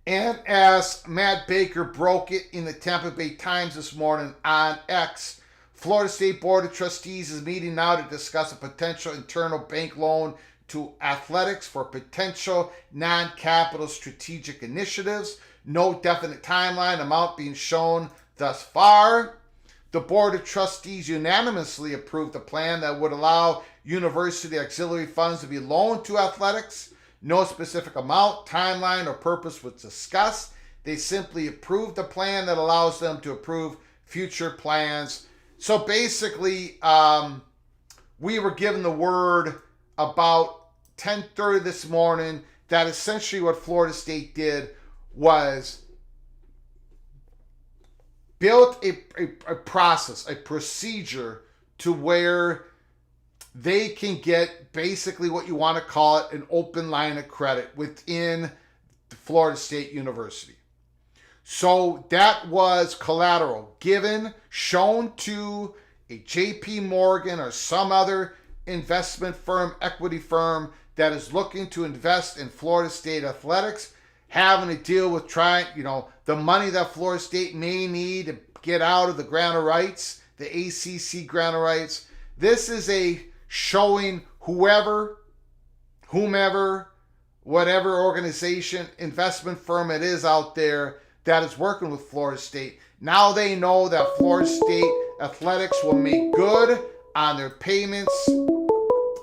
And as Matt Baker broke it in the Tampa Bay Times this morning on X, Florida State Board of Trustees is meeting now to discuss a potential internal bank loan to athletics for potential non-capital strategic initiatives. No definite timeline amount being shown thus far. The Board of Trustees unanimously approved a plan that would allow university auxiliary funds to be loaned to athletics. No specific amount, timeline, or purpose was discussed. They simply approved a plan that allows them to approve future plans. So basically, we were given the word about 10:30 this morning that essentially what Florida State did was built a process, a procedure to where they can get basically what you want to call it an open line of credit within the Florida State University. So that was collateral shown to a JP Morgan or some other investment firm, equity firm that is looking to invest in Florida State athletics, having to deal with the money that Florida State may need to get out of the grant of rights, the ACC grant of rights. This is a showing whomever, whatever organization, investment firm it is out there that is working with Florida State. Now they know that Florida State athletics will make good on their payments.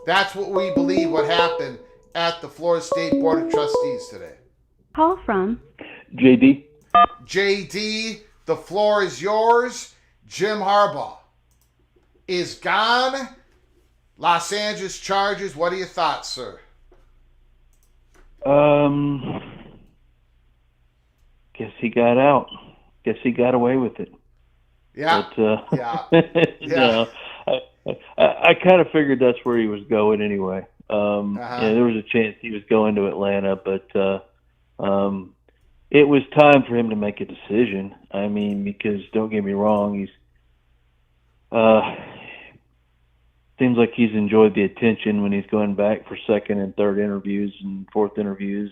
That's what we believe what happened at the Florida State Board of Trustees today. Call from JD. JD, the floor is yours. Jim Harbaugh is gone. Los Angeles Chargers, what are your thoughts, sir? Guess he got out. Guess he got away with it. Yeah. But, yeah. yeah. I kind of figured that's where he was going anyway. There was a chance he was going to Atlanta, but it was time for him to make a decision. I mean, because don't get me wrong, he's seems like he's enjoyed the attention when he's going back for second and third interviews and fourth interviews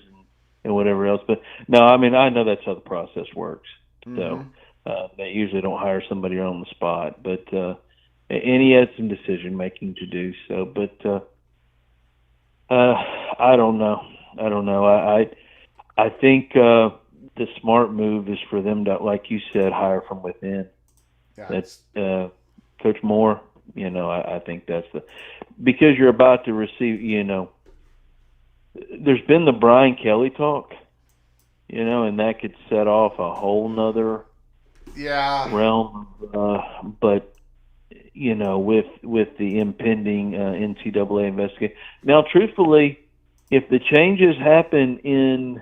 and whatever else. But no, I mean, I know that's how the process works. So they usually don't hire somebody on the spot, but and he had some decision making to do so. But I don't know. I think the smart move is for them to, like you said, hire from within. Yeah, That's Coach Moore. I think that's because you're about to receive. There's been the Brian Kelly talk. And that could set off a whole nother realm. But with the impending NCAA investigation. Now, truthfully, if the changes happen in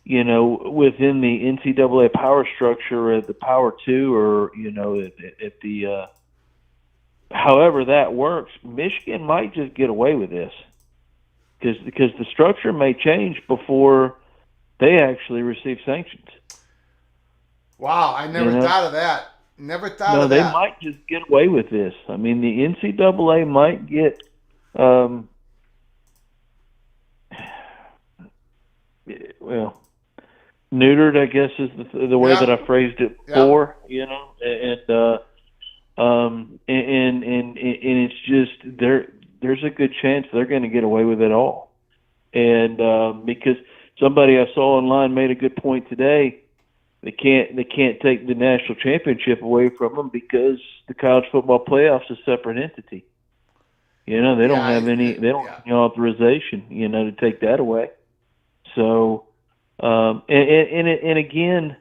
within the NCAA power structure at the Power 2 or at the however that works, Michigan might just get away with this because the structure may change before they actually receive sanctions. Wow, I never thought of that. Never thought of that. No, they might just get away with this. I mean, the NCAA might get neutered, I guess is the way that I phrased it before, and it's just there's a good chance they're going to get away with it all. And because somebody I saw online made a good point today, they can't take the national championship away from them because the college football playoff's a separate entity. They don't have any authorization, to take that away. So, and again,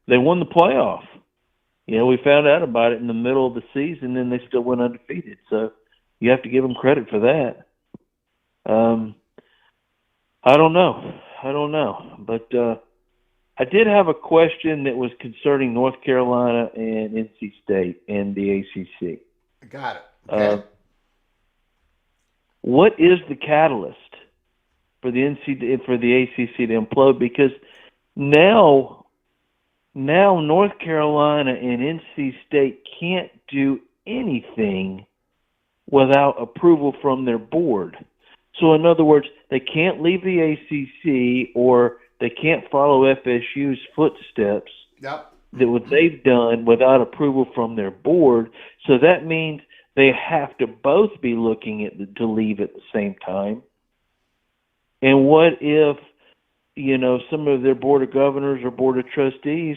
they won the playoff. We found out about it in the middle of the season, and they still went undefeated. So, You have to give them credit for that. I don't know. But I did have a question that was concerning North Carolina and NC State and the ACC. Got it. Okay. What is the catalyst for the ACC to implode? Because now North Carolina and NC State can't do anything without approval from their board. So in other words, they can't leave the ACC, or they can't follow FSU's footsteps. Yep. That what they've done without approval from their board. So that means they have to both be looking to leave at the same time. And what if, some of their board of governors or board of trustees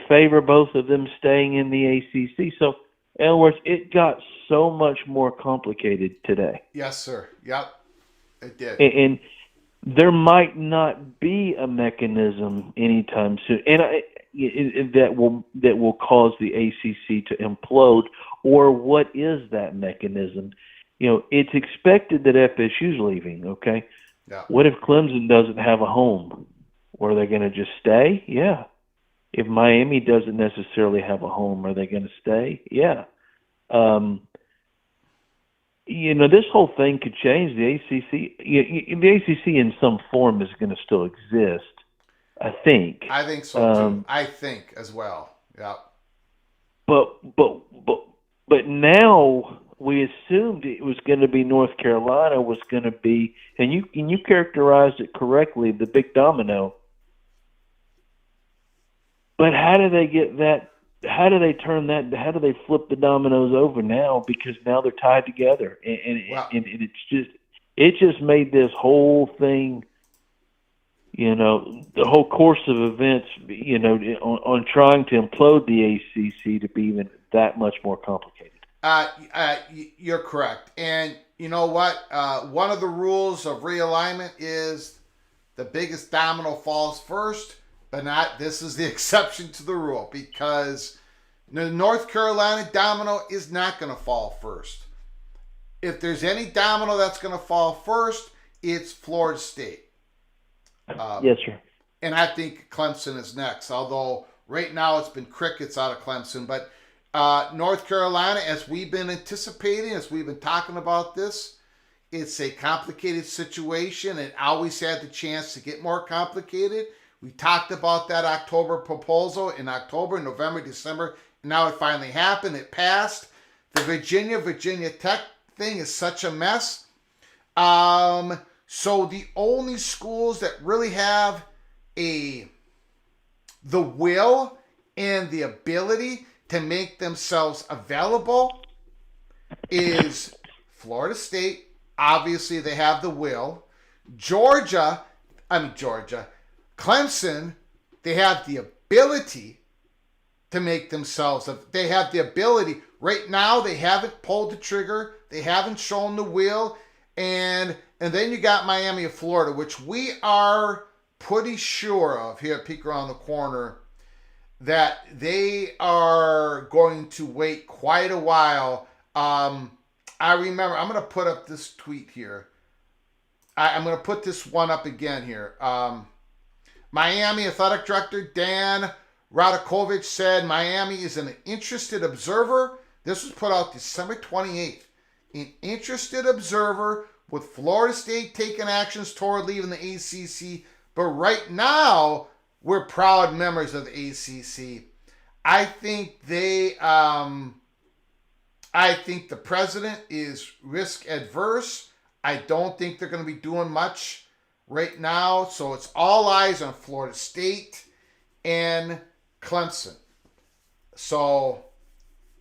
favor both of them staying in the ACC? So, in other words, it got so much more complicated today. Yes, sir. Yep, it did. And there might not be a mechanism anytime soon, and that will cause the ACC to implode. Or what is that mechanism? It's expected that FSU's leaving. Okay, yeah. What if Clemson doesn't have a home? Or are they going to just stay? Yeah. If Miami doesn't necessarily have a home, are they going to stay? Yeah. This whole thing could change. The ACC in some form is going to still exist, I think. I think so too. I think as well. Yeah. But now we assumed it was going to be North Carolina was going to be, and you characterized it correctly, the big domino. But how do they get that? How do they turn that? How do they flip the dominoes over now? Because now they're tied together, and it just made this whole thing, the whole course of events, on trying to implode the ACC to be even that much more complicated. You're correct, and you know what? One of the rules of realignment is the biggest domino falls first. But this is the exception to the rule, because the North Carolina domino is not going to fall first. If there's any domino that's going to fall first, it's Florida State. Yes, sir. And I think Clemson is next, although right now it's been crickets out of Clemson. But North Carolina, as we've been anticipating, as we've been talking about this, it's a complicated situation. It always had the chance to get more complicated. We talked about that October proposal in October, November, December. Now it finally happened. It passed. The Virginia Tech thing is such a mess. So the only schools that really have the will and the ability to make themselves available is Florida State. Obviously, they have the will. Clemson, they have the ability to make themselves. They have the ability. Right now, they haven't pulled the trigger. They haven't shown the will. And then you got Miami of Florida, which we are pretty sure of here at Peek Around the Corner, that they are going to wait quite a while. I remember, I'm going to put up this tweet here. I'm going to put this one up again here. Miami Athletic Director Dan Radakovich said Miami is an interested observer. This was put out December 28th. An interested observer with Florida State taking actions toward leaving the ACC. But right now, we're proud members of the ACC. I think I think the president is risk adverse. I don't think they're going to be doing much right now, so it's all eyes on Florida State and Clemson. So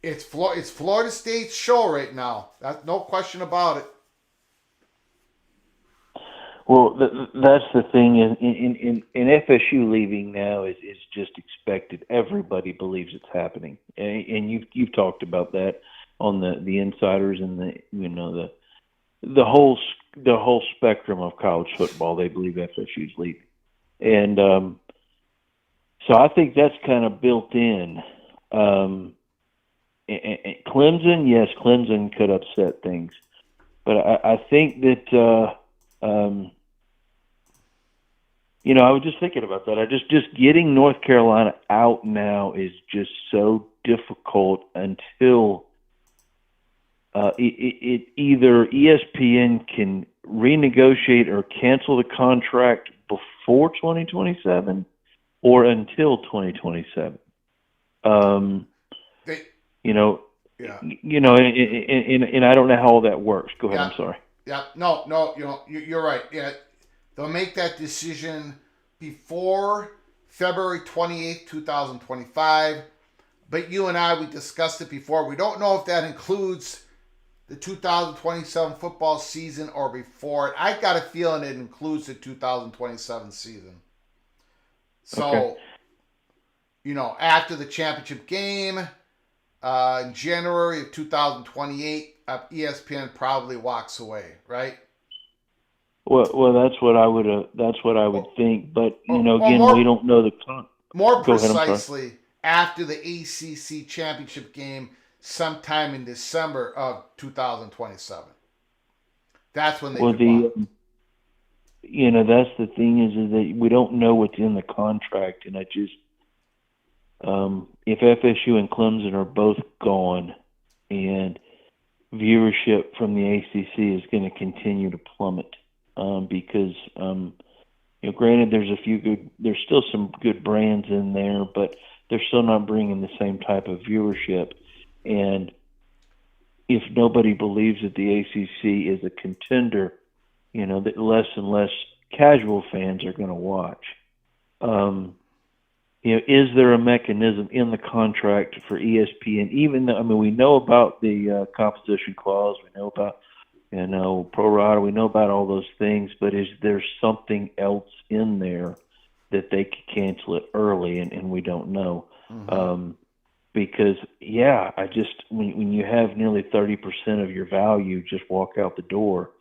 it's Florida State's show right now. That's no question about it. Well, that's the thing. In FSU leaving now is just expected. Everybody believes it's happening, and you've talked about that on the insiders and the whole spectrum of college football. They believe FSU's leaving, and so I think that's kind of built in. Clemson, yes, Clemson could upset things, but I think that I was just thinking about that. I just getting North Carolina out now is just so difficult until it either ESPN can renegotiate or cancel the contract before 2027 or until 2027. They, You know, yeah. and I don't know how all that works. Go ahead. Yeah. I'm sorry. Yeah. No. You're right. Yeah. They'll make that decision before February 28th, 2025. But you and I, we discussed it before. We don't know if that includes the 2027 football season or before it. I got a feeling it includes the 2027 season. So, Okay. After the championship game in January of 2028, ESPN probably walks away, right? Well, that's what I would think. But Or again, we don't know the more Go ahead. I'm sorry. precisely, after the ACC championship game, sometime in December of 2027. That's when they Well, could walk. that's the thing is that we don't know what's in the contract, and I just if FSU and Clemson are both gone, and viewership from the ACC is going to continue to plummet because granted there's still some good brands in there, but they're still not bringing the same type of viewership, and if nobody believes that the ACC is a contender, that less and less casual fans are going to watch. Is there a mechanism in the contract for ESPN? Even though, we know about the composition clause, we know about, pro rata, we know about all those things, but is there something else in there that they could cancel it early, and we don't know? Mm-hmm. Because, when you have nearly 30% of your value just walk out the door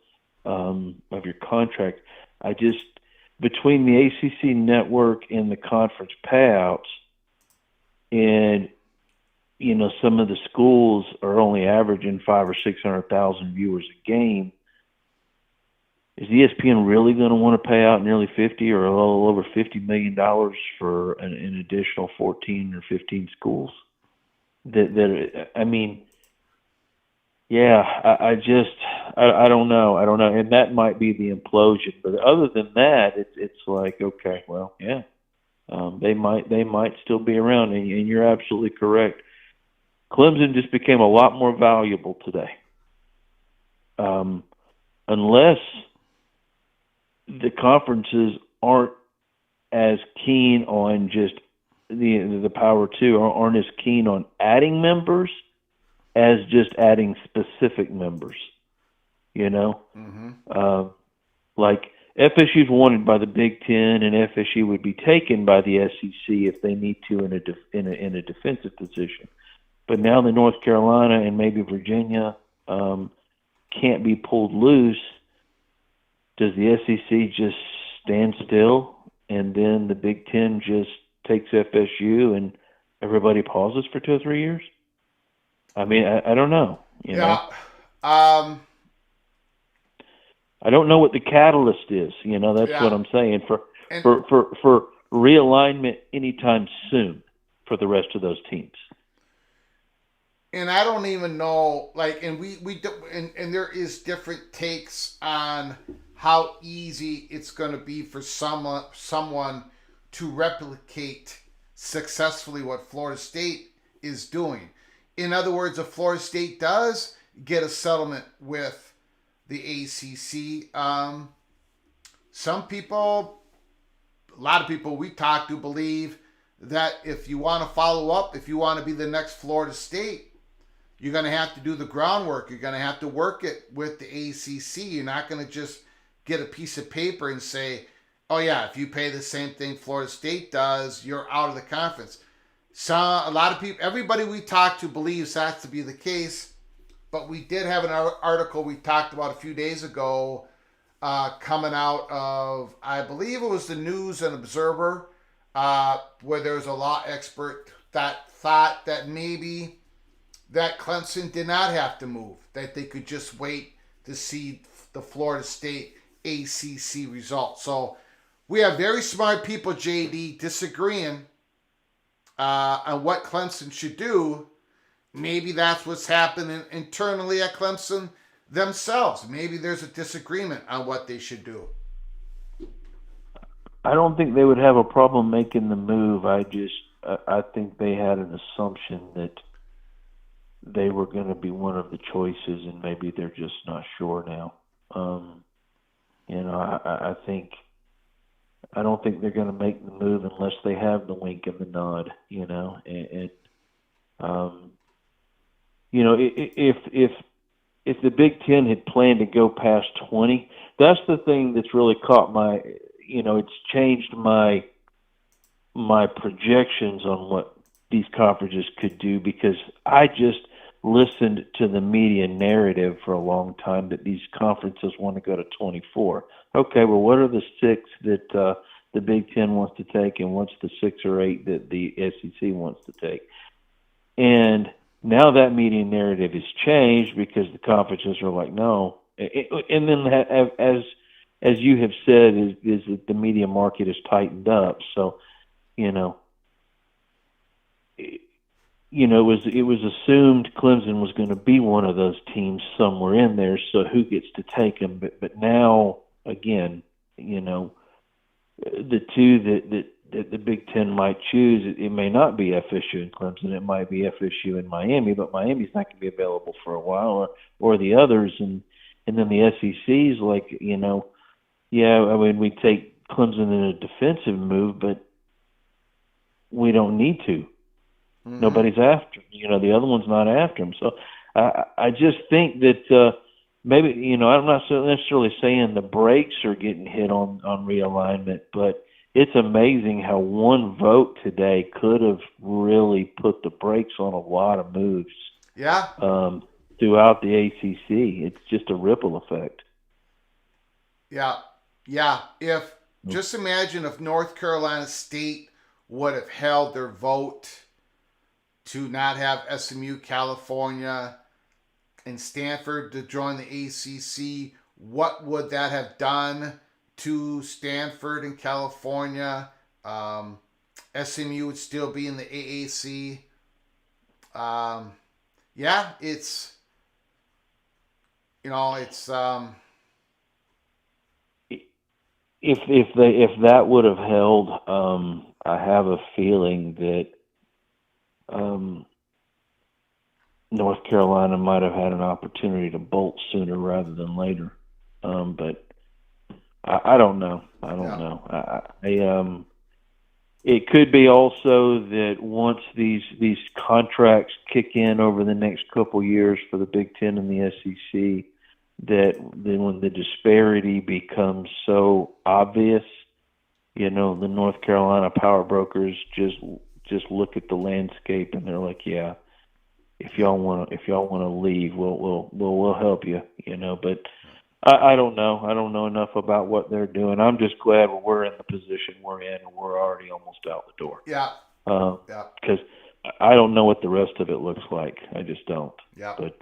of your contract, between the ACC network and the conference payouts, and some of the schools are only averaging 500,000 or 600,000 viewers a game. Is ESPN really going to want to pay out nearly 50 or a little over $50 million for an additional 14 or 15 schools? I don't know. And that might be the implosion. But other than that, it's like, okay, well, yeah, they might still be around. And you're absolutely correct. Clemson just became a lot more valuable today. Unless the conferences aren't as keen on just the Power Two, aren't as keen on adding members as just adding specific members, Mm-hmm. Like FSU's wanted by the Big Ten, and FSU would be taken by the SEC if they need to in a defensive position. But now the North Carolina and maybe Virginia can't be pulled loose. Does the SEC just stand still, and then the Big Ten just takes FSU and everybody pauses for 2 or 3 years? I don't know. You know? I don't know what the catalyst is. That's what I'm saying for realignment anytime soon for the rest of those teams. And I don't even know, and and there is different takes on how easy it's going to be for someone to replicate successfully what Florida State is doing. In other words, if Florida State does get a settlement with the ACC, some people, a lot of people we talk to believe that if you want to follow up, if you want to be the next Florida State, you're going to have to do the groundwork. You're going to have to work it with the ACC. You're not going to just get a piece of paper and say, oh yeah, if you pay the same thing Florida State does, you're out of the conference. So a lot of people, everybody we talk to believes that's to be the case. But we did have an article we talked about a few days ago coming out of, I believe it was the News and Observer, where there was a law expert that thought that maybe that Clemson did not have to move, that they could just wait to see the Florida State ACC result. So we have very smart people, JD, disagreeing on what Clemson should do. Maybe that's what's happening internally at Clemson themselves. Maybe there's a disagreement on what they should do. I don't think they would have a problem making the move. I think they had an assumption that they were going to be one of the choices, and maybe they're just not sure now. I don't think they're going to make the move unless they have the wink and the nod. If the Big Ten had planned to go past 20, that's the thing that's really caught my. It's changed my projections on what these conferences could do, because I just listened to the media narrative for a long time that these conferences want to go to 24. Okay, well, what are the 6 that the Big Ten wants to take, and what's the 6 or 8 that the SEC wants to take? And now that media narrative has changed because the conferences are like, no. And then as you have said, is that the media market has tightened up. So, it was assumed Clemson was going to be one of those teams somewhere in there. So who gets to take them? But now again, the 2 that the Big Ten might choose, it may not be FSU and Clemson. It might be FSU and Miami, but Miami's not going to be available for a while, or the others, and then the SEC's like, we take Clemson in a defensive move, but we don't need to. Mm-hmm. Nobody's after him. The other one's not after him. So I just think that maybe, I'm not necessarily saying the brakes are getting hit on realignment, but it's amazing how one vote today could have really put the brakes on a lot of moves. Yeah. Throughout the ACC. It's just a ripple effect. Yeah. Just imagine if North Carolina State would have held their vote to not have SMU, California, and Stanford to join the ACC, what would that have done to Stanford and California? SMU would still be in the AAC. If that would have held, I have a feeling that North Carolina might have had an opportunity to bolt sooner rather than later. But I don't know. I don't know. It could be also that once these contracts kick in over the next couple years for the Big Ten and the SEC, that then when the disparity becomes so obvious, the North Carolina power brokers just look at the landscape and they're like, yeah, if y'all want to leave, we'll help you, But I don't know. I don't know enough about what they're doing. I'm just glad we're in the position we're in, and we're already almost out the door. Yeah. Because I don't know what the rest of it looks like. I just don't. Yeah. But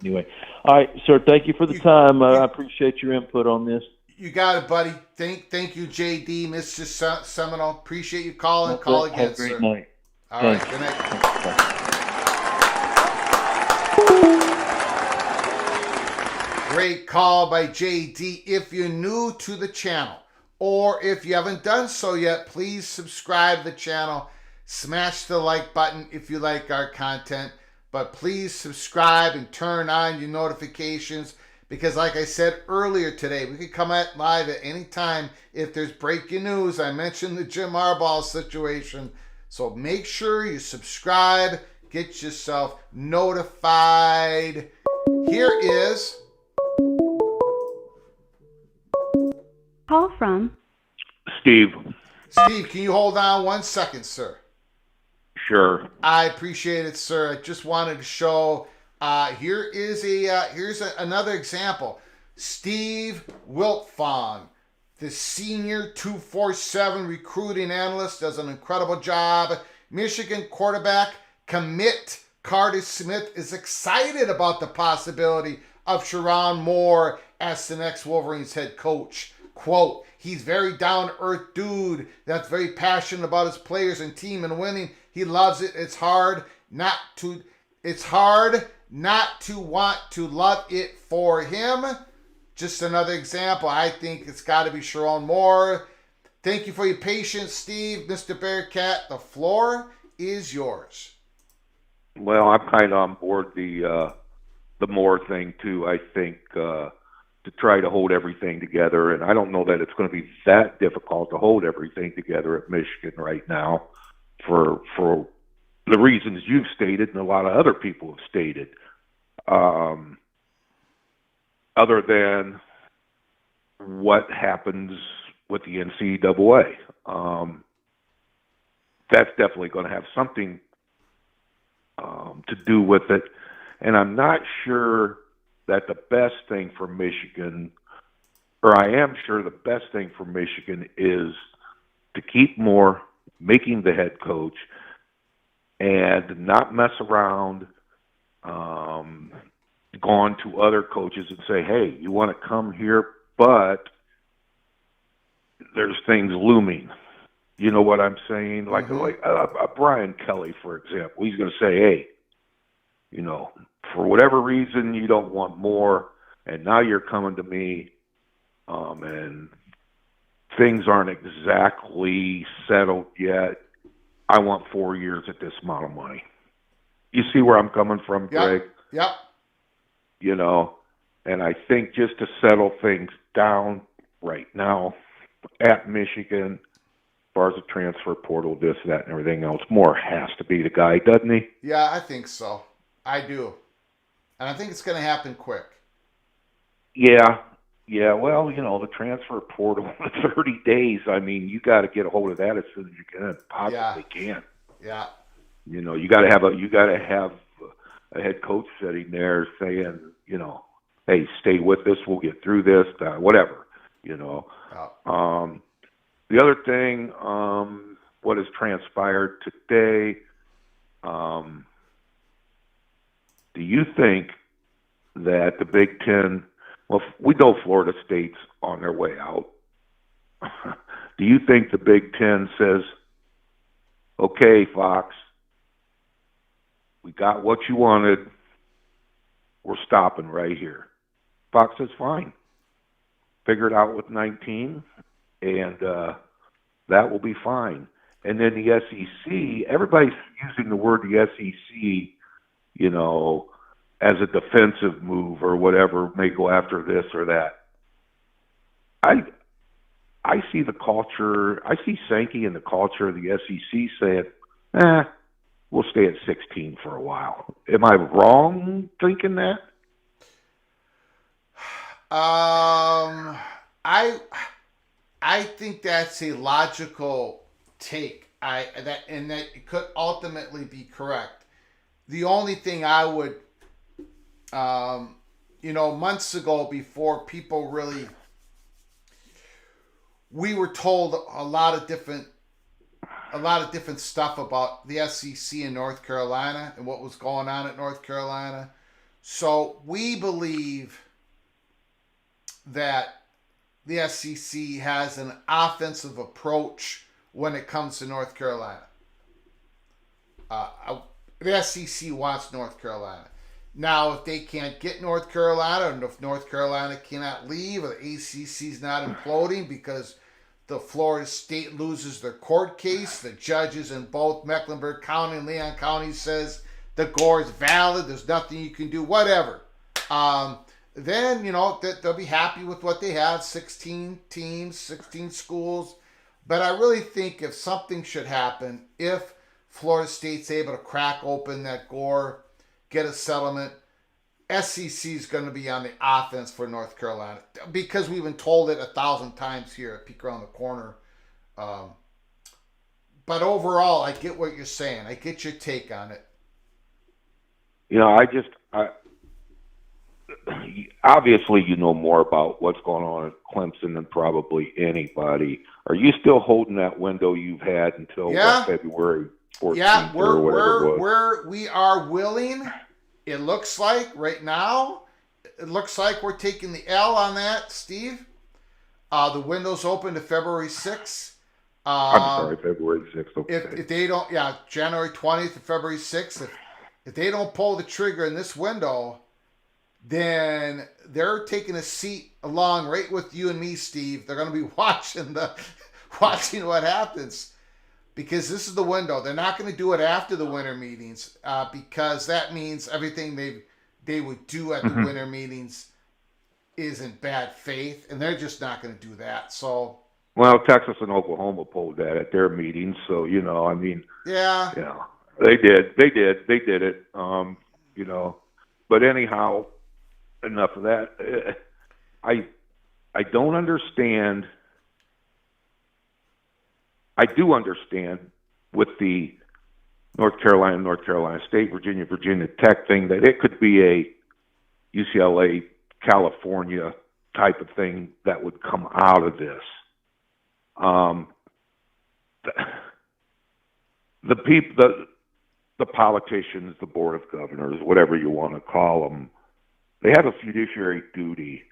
anyway, all right, sir. Thank you for the time. I appreciate your input on this. You got it, buddy. Thank you, JD, Mr. Seminole. Appreciate you calling. Call again, Have a great sir. night. All right. Good night. Bye. Great call by JD. If you're new to the channel, or if you haven't done so yet, please subscribe to the channel. Smash the like button if you like our content. But please subscribe and turn on your notifications, because like I said earlier today, we could come at live at any time if there's breaking news. I mentioned the Jim Harbaugh situation. So make sure you subscribe. Get yourself notified. Here is... Call from Steve. Steve, can you hold on 1 second, sir? Sure. I appreciate it, sir. I just wanted to show. Here's another example. Steve Wiltfong, the senior 247 recruiting analyst, does an incredible job. Michigan quarterback, commit Curtis Smith is excited about the possibility of Sharon Moore as the next Wolverines head coach. Quote, he's very down-to-earth dude that's very passionate about his players and team and winning. He loves it. It's hard not to want to love it for him. Just another example. I think it's got to be Sharon Moore. Thank you for your patience, Steve. Mr. Bearcat, the floor is yours. Well, I'm kind of on board the Moore thing too. I think to try to hold everything together, and I don't know that it's going to be that difficult to hold everything together at Michigan right now, for the reasons you've stated and a lot of other people have stated. Other than what happens with the NCAA, that's definitely going to have something to do with it. And I'm not sure that the best thing for Michigan, or I am sure the best thing for Michigan is to keep Moore making the head coach and not mess around, gone to other coaches and say, hey, you want to come here, but there's things looming. You know what I'm saying? Like Brian Kelly, for example, he's going to say, hey, you know, for whatever reason you don't want more, and now you're coming to me, and things aren't exactly settled yet. I want 4 years at this amount of money. You see where I'm coming from, Greg? Yep. You know, and I think just to settle things down right now at Michigan, as far as the transfer portal, this, that, and everything else, Moore has to be the guy, doesn't he? Yeah, I think so. I do. And I think it's going to happen quick. Yeah. Well, you know, the transfer portal, 30 days, I mean, you got to get a hold of that as soon as you can, possibly can. Yeah. You know, you got to have a head coach sitting there saying, you know, hey, stay with us, we'll get through this, whatever, you know. Oh. The other thing, what has transpired today, do you think that the Big Ten, well, we know Florida State's on their way out. Do you think the Big Ten says, okay, Fox, we got what you wanted, we're stopping right here? Fox says, fine. Figure it out with 19, and that will be fine. And then the SEC, everybody's using the word the SEC, you know, as a defensive move or whatever, may go after this or that. I see the culture, I see Sankey and the culture of the SEC saying, we'll stay at 16 for a while. Am I wrong thinking that? I think that's a logical take. That it could ultimately be correct. The only thing I would, months ago, before people really, we were told a lot of different stuff about the SEC in North Carolina and what was going on at North Carolina. So we believe that the SEC has an offensive approach when it comes to North Carolina. The SEC wants North Carolina. Now, if they can't get North Carolina, and if North Carolina cannot leave, or the ACC's not imploding because the Florida State loses their court case, the judges in both Mecklenburg County and Leon County says the gore is valid, there's nothing you can do, whatever. Then, they'll be happy with what they have, 16 teams, 16 schools. But I really think if something should happen, if Florida State's able to crack open that gore, get a settlement, SEC is going to be on the offense for North Carolina because we've been told it 1,000 times here at Peek Around the Corner. But overall, I get what you're saying. I get your take on it. Obviously you know more about what's going on at Clemson than probably anybody. Are you still holding that window you've had until February 14th Yeah, or whatever it was. we are willing. It looks like right now, it looks like we're taking the L on that, Steve. The window's open to February 6th. I'm sorry, February 6th. Okay. If they don't, yeah, January 20th to February 6th. If they don't pull the trigger in this window, then they're taking a seat along right with you and me, Steve. They're going to be watching what happens, because this is the window. They're not going to do it after the winter meetings, because that means everything they would do at the winter meetings is in bad faith, and they're just not going to do that. So, Well, Texas and Oklahoma pulled that at their meetings, so I mean, yeah, they did it. But anyhow, enough of that. I don't understand. I do understand with the North Carolina State, Virginia Tech thing that it could be a UCLA, California type of thing that would come out of this. The people, the politicians, the board of governors, whatever you want to call them, they have a fiduciary duty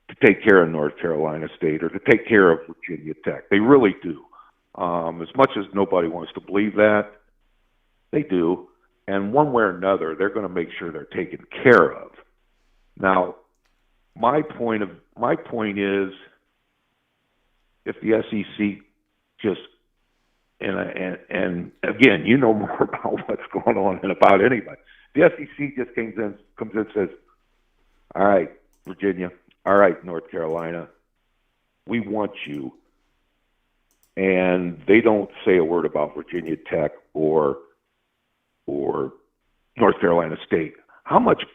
to take care of North Carolina State or to take care of Virginia Tech. They really do. As much as nobody wants to believe that, they do. And one way or another, they're going to make sure they're taken care of. Now, my point is, if the SEC just and again, you know more about what's going on than about anybody. The SEC just comes in and says, "All right, Virginia, all right, North Carolina, we want you," and they don't say a word about Virginia Tech or North Carolina State. How much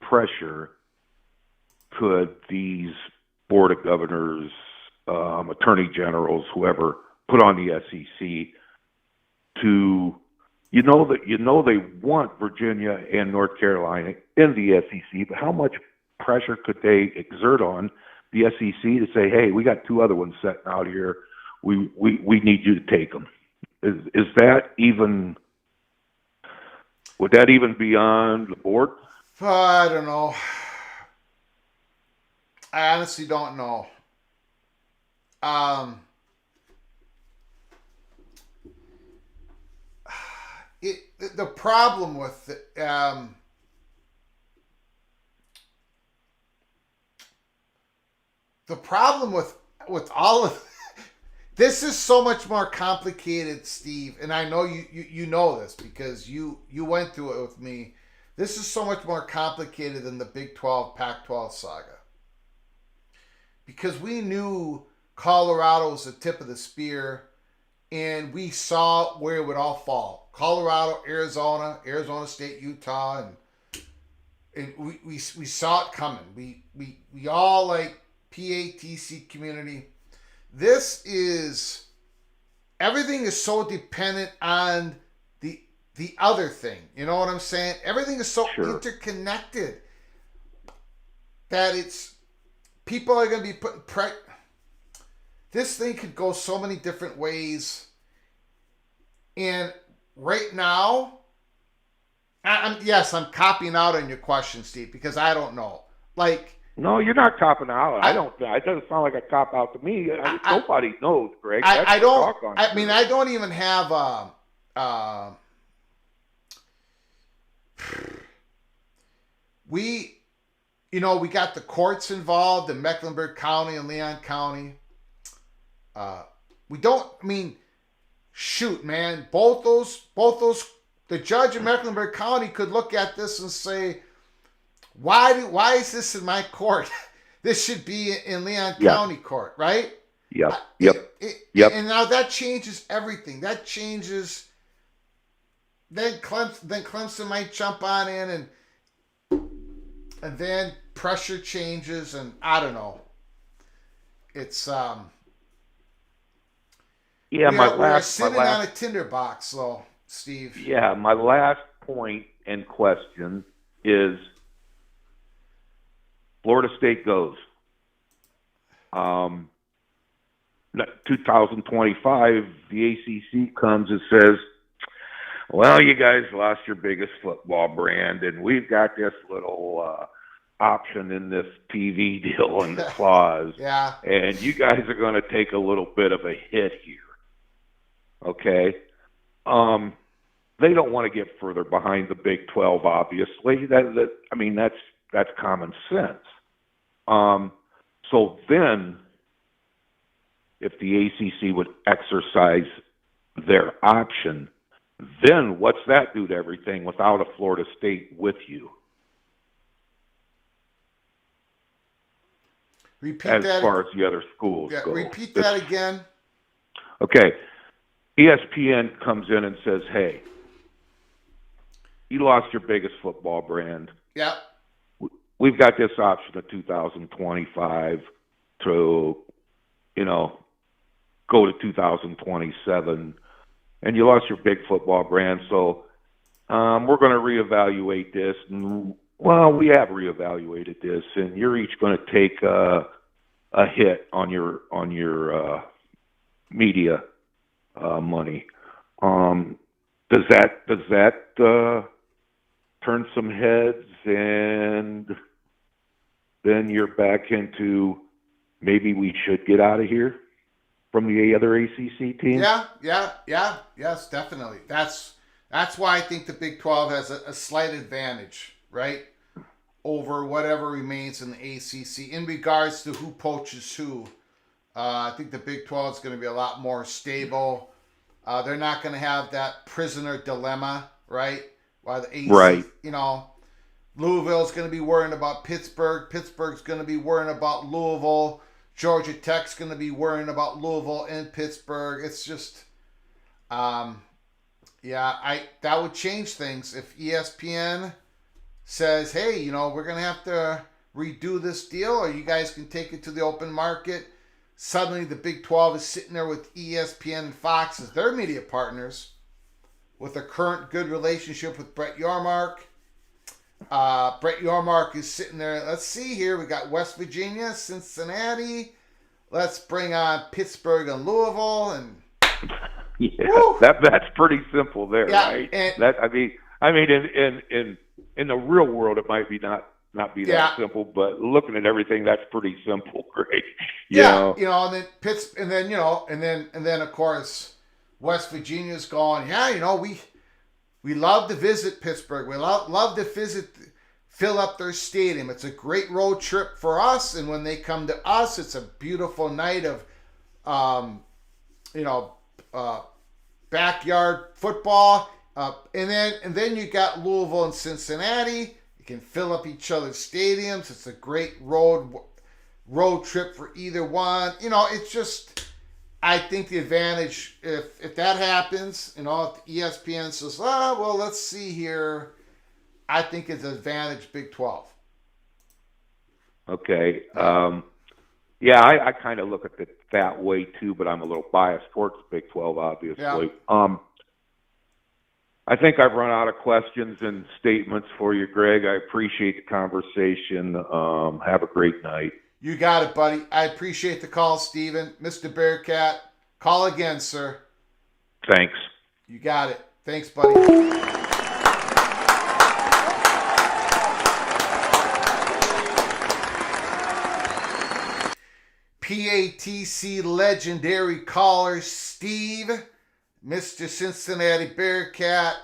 pressure could these board of governors, attorney generals, whoever, put on the SEC to, they want Virginia and North Carolina in the SEC, but how much pressure could they exert on the SEC to say, "Hey, we got two other ones sitting out here. We need you to take them." Is that even? Would that even be on the board? I don't know. I honestly don't know. The problem with the problem with all of this is so much more complicated, Steve, and I know you know this because you went through it with me. This is so much more complicated than the Big 12, Pac-12 saga. Because we knew Colorado was the tip of the spear, and we saw where it would all fall. Colorado, Arizona State, Utah, and we saw it coming. We all, like PATC community. Everything is so dependent on the other thing. You know what I'm saying? Everything is so interconnected that people are going to be putting this thing could go so many different ways. And right now, I'm copying out on your question, Steve, because I don't know. No, you're not copping out. It doesn't sound like a cop out to me. Nobody knows, Greg. I don't even have we got the courts involved in Mecklenburg County and Leon County. Shoot, man, both those, the judge in Mecklenburg County could look at this and say, why is this in my court? This should be in Leon County court, right? Yep. And now that changes everything. That changes. Then Clemson might jump on in, and then pressure changes, and I don't know. It's we're sitting on a tinderbox, though, Steve. Yeah, my last point and question is Florida State goes. 2025, the ACC comes and says, well, you guys lost your biggest football brand, and we've got this little option in this TV deal in the clause, Yeah. and you guys are going to take a little bit of a hit here. Okay? They don't want to get further behind the Big 12, obviously. That's common sense. So then, if the ACC would exercise their option, then what's that do to everything without a Florida State with you? Repeat As that. far as the other schools Yeah, go. repeat that again. Okay. ESPN comes in and says, hey, you lost your biggest football brand. Yeah. We've got this option of 2025 to, go to 2027. And you lost your big football brand, so we're going to reevaluate this. And, well, we have reevaluated this, and you're each going to take a hit on your media money. Does that turn some heads, and then you're back into maybe we should get out of here from the other ACC teams? Yes, definitely. That's why I think the Big 12 has a slight advantage, right, over whatever remains in the ACC in regards to who poaches who. I think the Big 12 is going to be a lot more stable. They're not going to have that prisoner dilemma, right? While the ACC, right. Louisville's going to be worrying about Pittsburgh. Pittsburgh's going to be worrying about Louisville. Georgia Tech's going to be worrying about Louisville and Pittsburgh. It's just, that would change things if ESPN says, hey, we're going to have to redo this deal, or you guys can take it to the open market. Suddenly the Big 12 is sitting there with ESPN and Fox as their media partners with a current good relationship with Brett Yormark. Brett Yormark is sitting there. Let's see here. We got West Virginia, Cincinnati. Let's bring on Pittsburgh and Louisville. And that's pretty simple there, right? And, in the real world, it might be not be that simple, but looking at everything, that's pretty simple, right? And then of course West Virginia's going, we love to visit Pittsburgh. We love to fill up their stadium. It's a great road trip for us, and when they come to us, it's a beautiful night of backyard football. And then you got Louisville and Cincinnati. You can fill up each other's stadiums. It's a great road trip for either one. It's just, I think the advantage, if that happens, if ESPN says, well, let's see here, I think it's advantage Big 12. Okay. I kind of look at it that way too, but I'm a little biased towards Big 12, obviously. Yeah. I think I've run out of questions and statements for you, Greg. I appreciate the conversation. Have a great night. You got it, buddy. I appreciate the call, Steven. Mr. Bearcat, call again, sir. Thanks. You got it. Thanks, buddy. PATC legendary caller, Steve, Mr. Cincinnati Bearcat.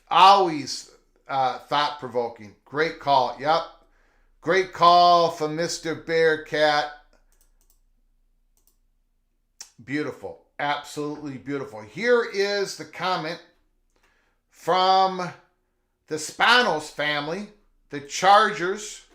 Always thought-provoking. Great call. Yep. Great call from Mr. Bearcat. Beautiful. Absolutely beautiful. Here is the comment from the Spanos family, the Chargers,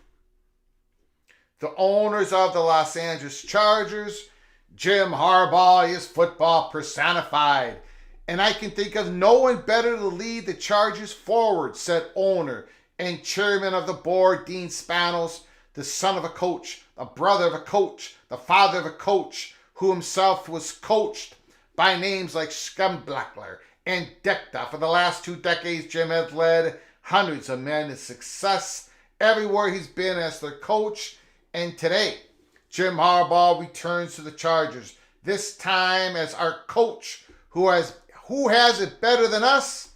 the owners of the Los Angeles Chargers. Jim Harbaugh is football personified. And I can think of no one better to lead the Chargers forward, said owner and chairman of the board, Dean Spanos, the son of a coach, the brother of a coach, the father of a coach, who himself was coached by names like Schembechler and Ditka. For the last 2 decades, Jim has led hundreds of men to success everywhere he's been as their coach. And today, Jim Harbaugh returns to the Chargers. This time as our coach, who has it better than us.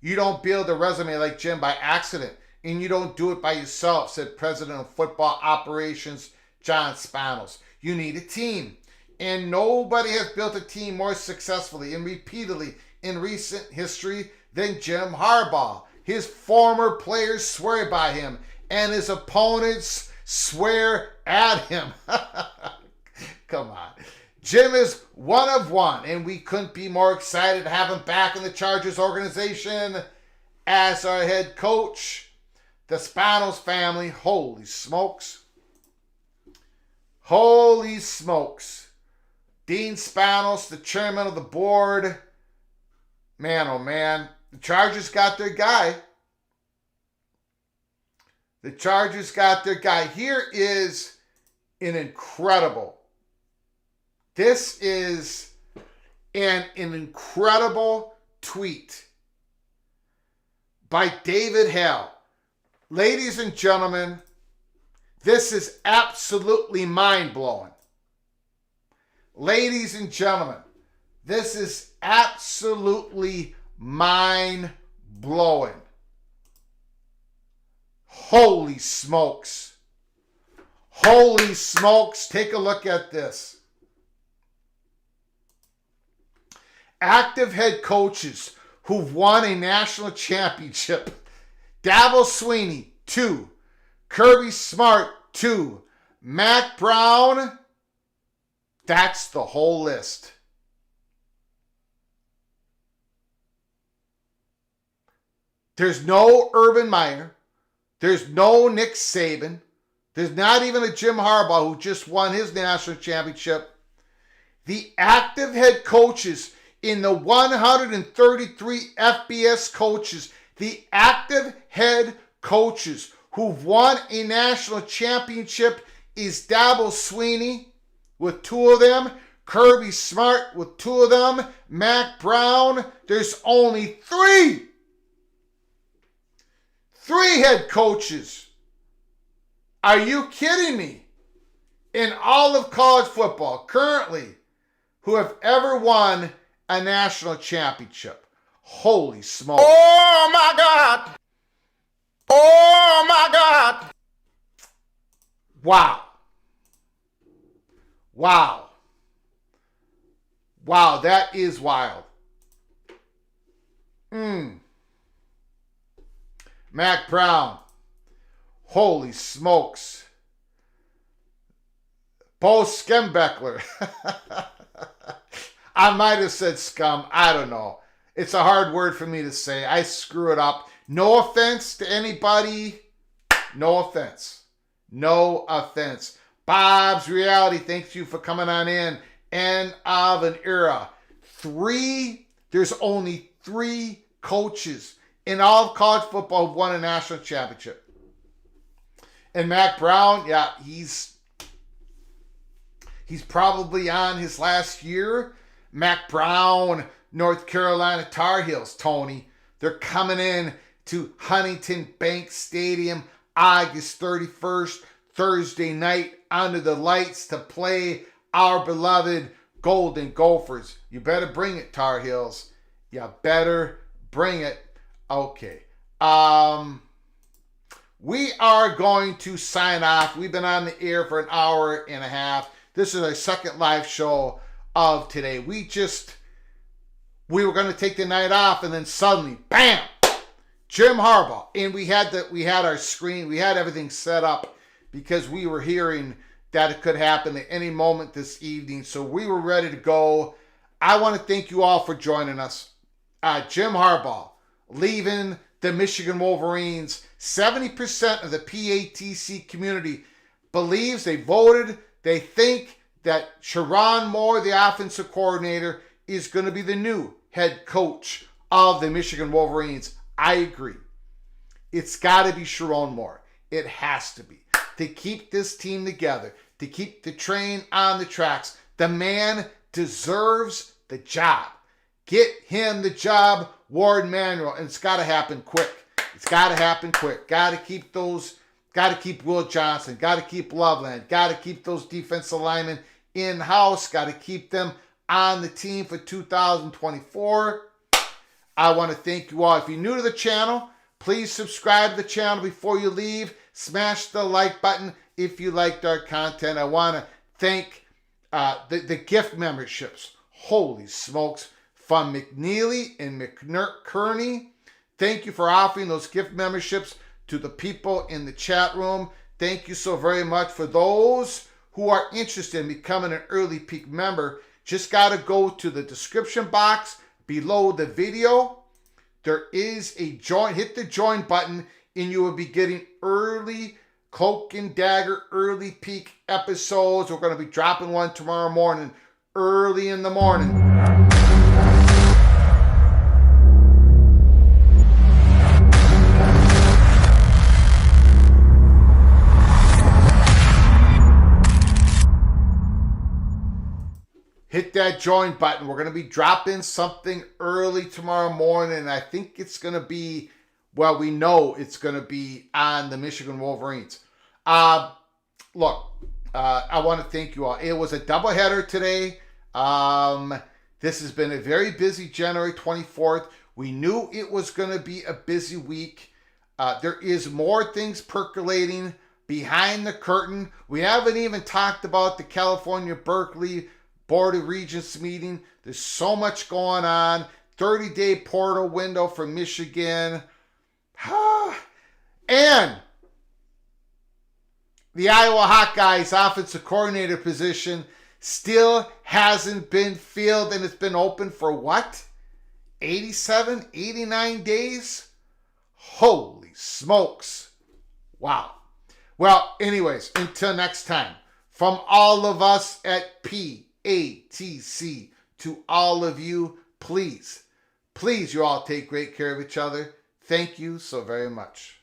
You don't build a resume like Jim by accident, and you don't do it by yourself, said President of Football Operations John Spanos. You need a team, and nobody has built a team more successfully and repeatedly in recent history than Jim Harbaugh. His former players swear by him, and his opponents swear at him. Come on. Jim is one of one, and we couldn't be more excited to have him back in the Chargers organization as our head coach. The Spanos family, holy smokes. Holy smokes. Dean Spanos, the chairman of the board. Man, oh man. The Chargers got their guy. The Chargers got their guy. Here is an incredible. This is an incredible tweet by David Hale. Ladies and gentlemen, this is absolutely mind-blowing. Ladies and gentlemen, this is absolutely mind-blowing. Holy smokes. Holy smokes. Take a look at this. Active head coaches who've won a national championship. Dabo Swinney, 2. Kirby Smart, 2. Matt Brown, that's the whole list. There's no Urban Meyer. There's no Nick Saban. There's not even a Jim Harbaugh who just won his national championship. The active head coaches in the 133 FBS coaches, the active head coaches who've won a national championship is Dabo Swinney with 2 of them, Kirby Smart with 2 of them, Mac Brown. There's only 3. 3 head coaches. Are you kidding me? In all of college football currently who have ever won a national championship. Holy smoke. Oh my God. Oh my God. Wow. Wow. Wow, that is wild. Mac Brown. Holy smokes. Bo Schembechler. I might have said scum. I don't know. It's a hard word for me to say. I screw it up. No offense to anybody. No offense. No offense. Bob's Reality, thanks you for coming on in. End of an era. There's only 3 coaches in all of college football who've won a national championship. And Mac Brown, yeah, he's probably on his last year. Mac Brown, North Carolina Tar Heels, Tony. They're coming in to Huntington Bank Stadium August 31st, Thursday night, under the lights to play our beloved Golden Gophers. You better bring it, Tar Heels. You better bring it. Okay. We are going to sign off. We've been on the air for an hour and a half. This is our second live show of today. We were going to take the night off, and then suddenly, bam, Jim Harbaugh. And we had our screen, we had everything set up because we were hearing that it could happen at any moment this evening. So we were ready to go. I want to thank you all for joining us. Jim Harbaugh leaving the Michigan Wolverines. 70% of the PATC community believes they think that Sharon Moore, the offensive coordinator, is going to be the new head coach of the Michigan Wolverines. I agree. It's got to be Sharon Moore. It has to be. To keep this team together, to keep the train on the tracks. The man deserves the job. Get him the job, Ward Manuel, and it's got to happen quick. It's got to happen quick. Got to keep those Got to keep Will Johnson. Got to keep Loveland. Got to keep those defensive linemen in-house. Got to keep them on the team for 2024. I want to thank you all. If you're new to the channel, please subscribe to the channel before you leave. Smash the like button if you liked our content. I want to thank the gift memberships. Holy smokes. From McNeely and McKerney. Thank you for offering those gift memberships to the people in the chat room. Thank you so very much. For those who are interested in becoming an Early Peak member, just got to go to the description box below the video. There is a join. Hit the join button and you will be getting early Cloak and Dagger Early Peak episodes. We're going to be dropping one tomorrow morning, early in the morning. Hit that join button. We're going to be dropping something early tomorrow morning. And I think it's going to be, well, we know it's going to be on the Michigan Wolverines. Look, I want to thank you all. It was a doubleheader today. This has been a very busy January 24th. We knew it was going to be a busy week. There is more things percolating behind the curtain. We haven't even talked about the California-Berkeley Board of Regents meeting. There's so much going on. 30-day portal window for Michigan. And the Iowa Hawkeyes offensive coordinator position still hasn't been filled, and it's been open for what? 87, 89 days? Holy smokes. Wow. Well, anyways, until next time, from all of us at PATC to all of you, please, you all take great care of each other. Thank you so very much.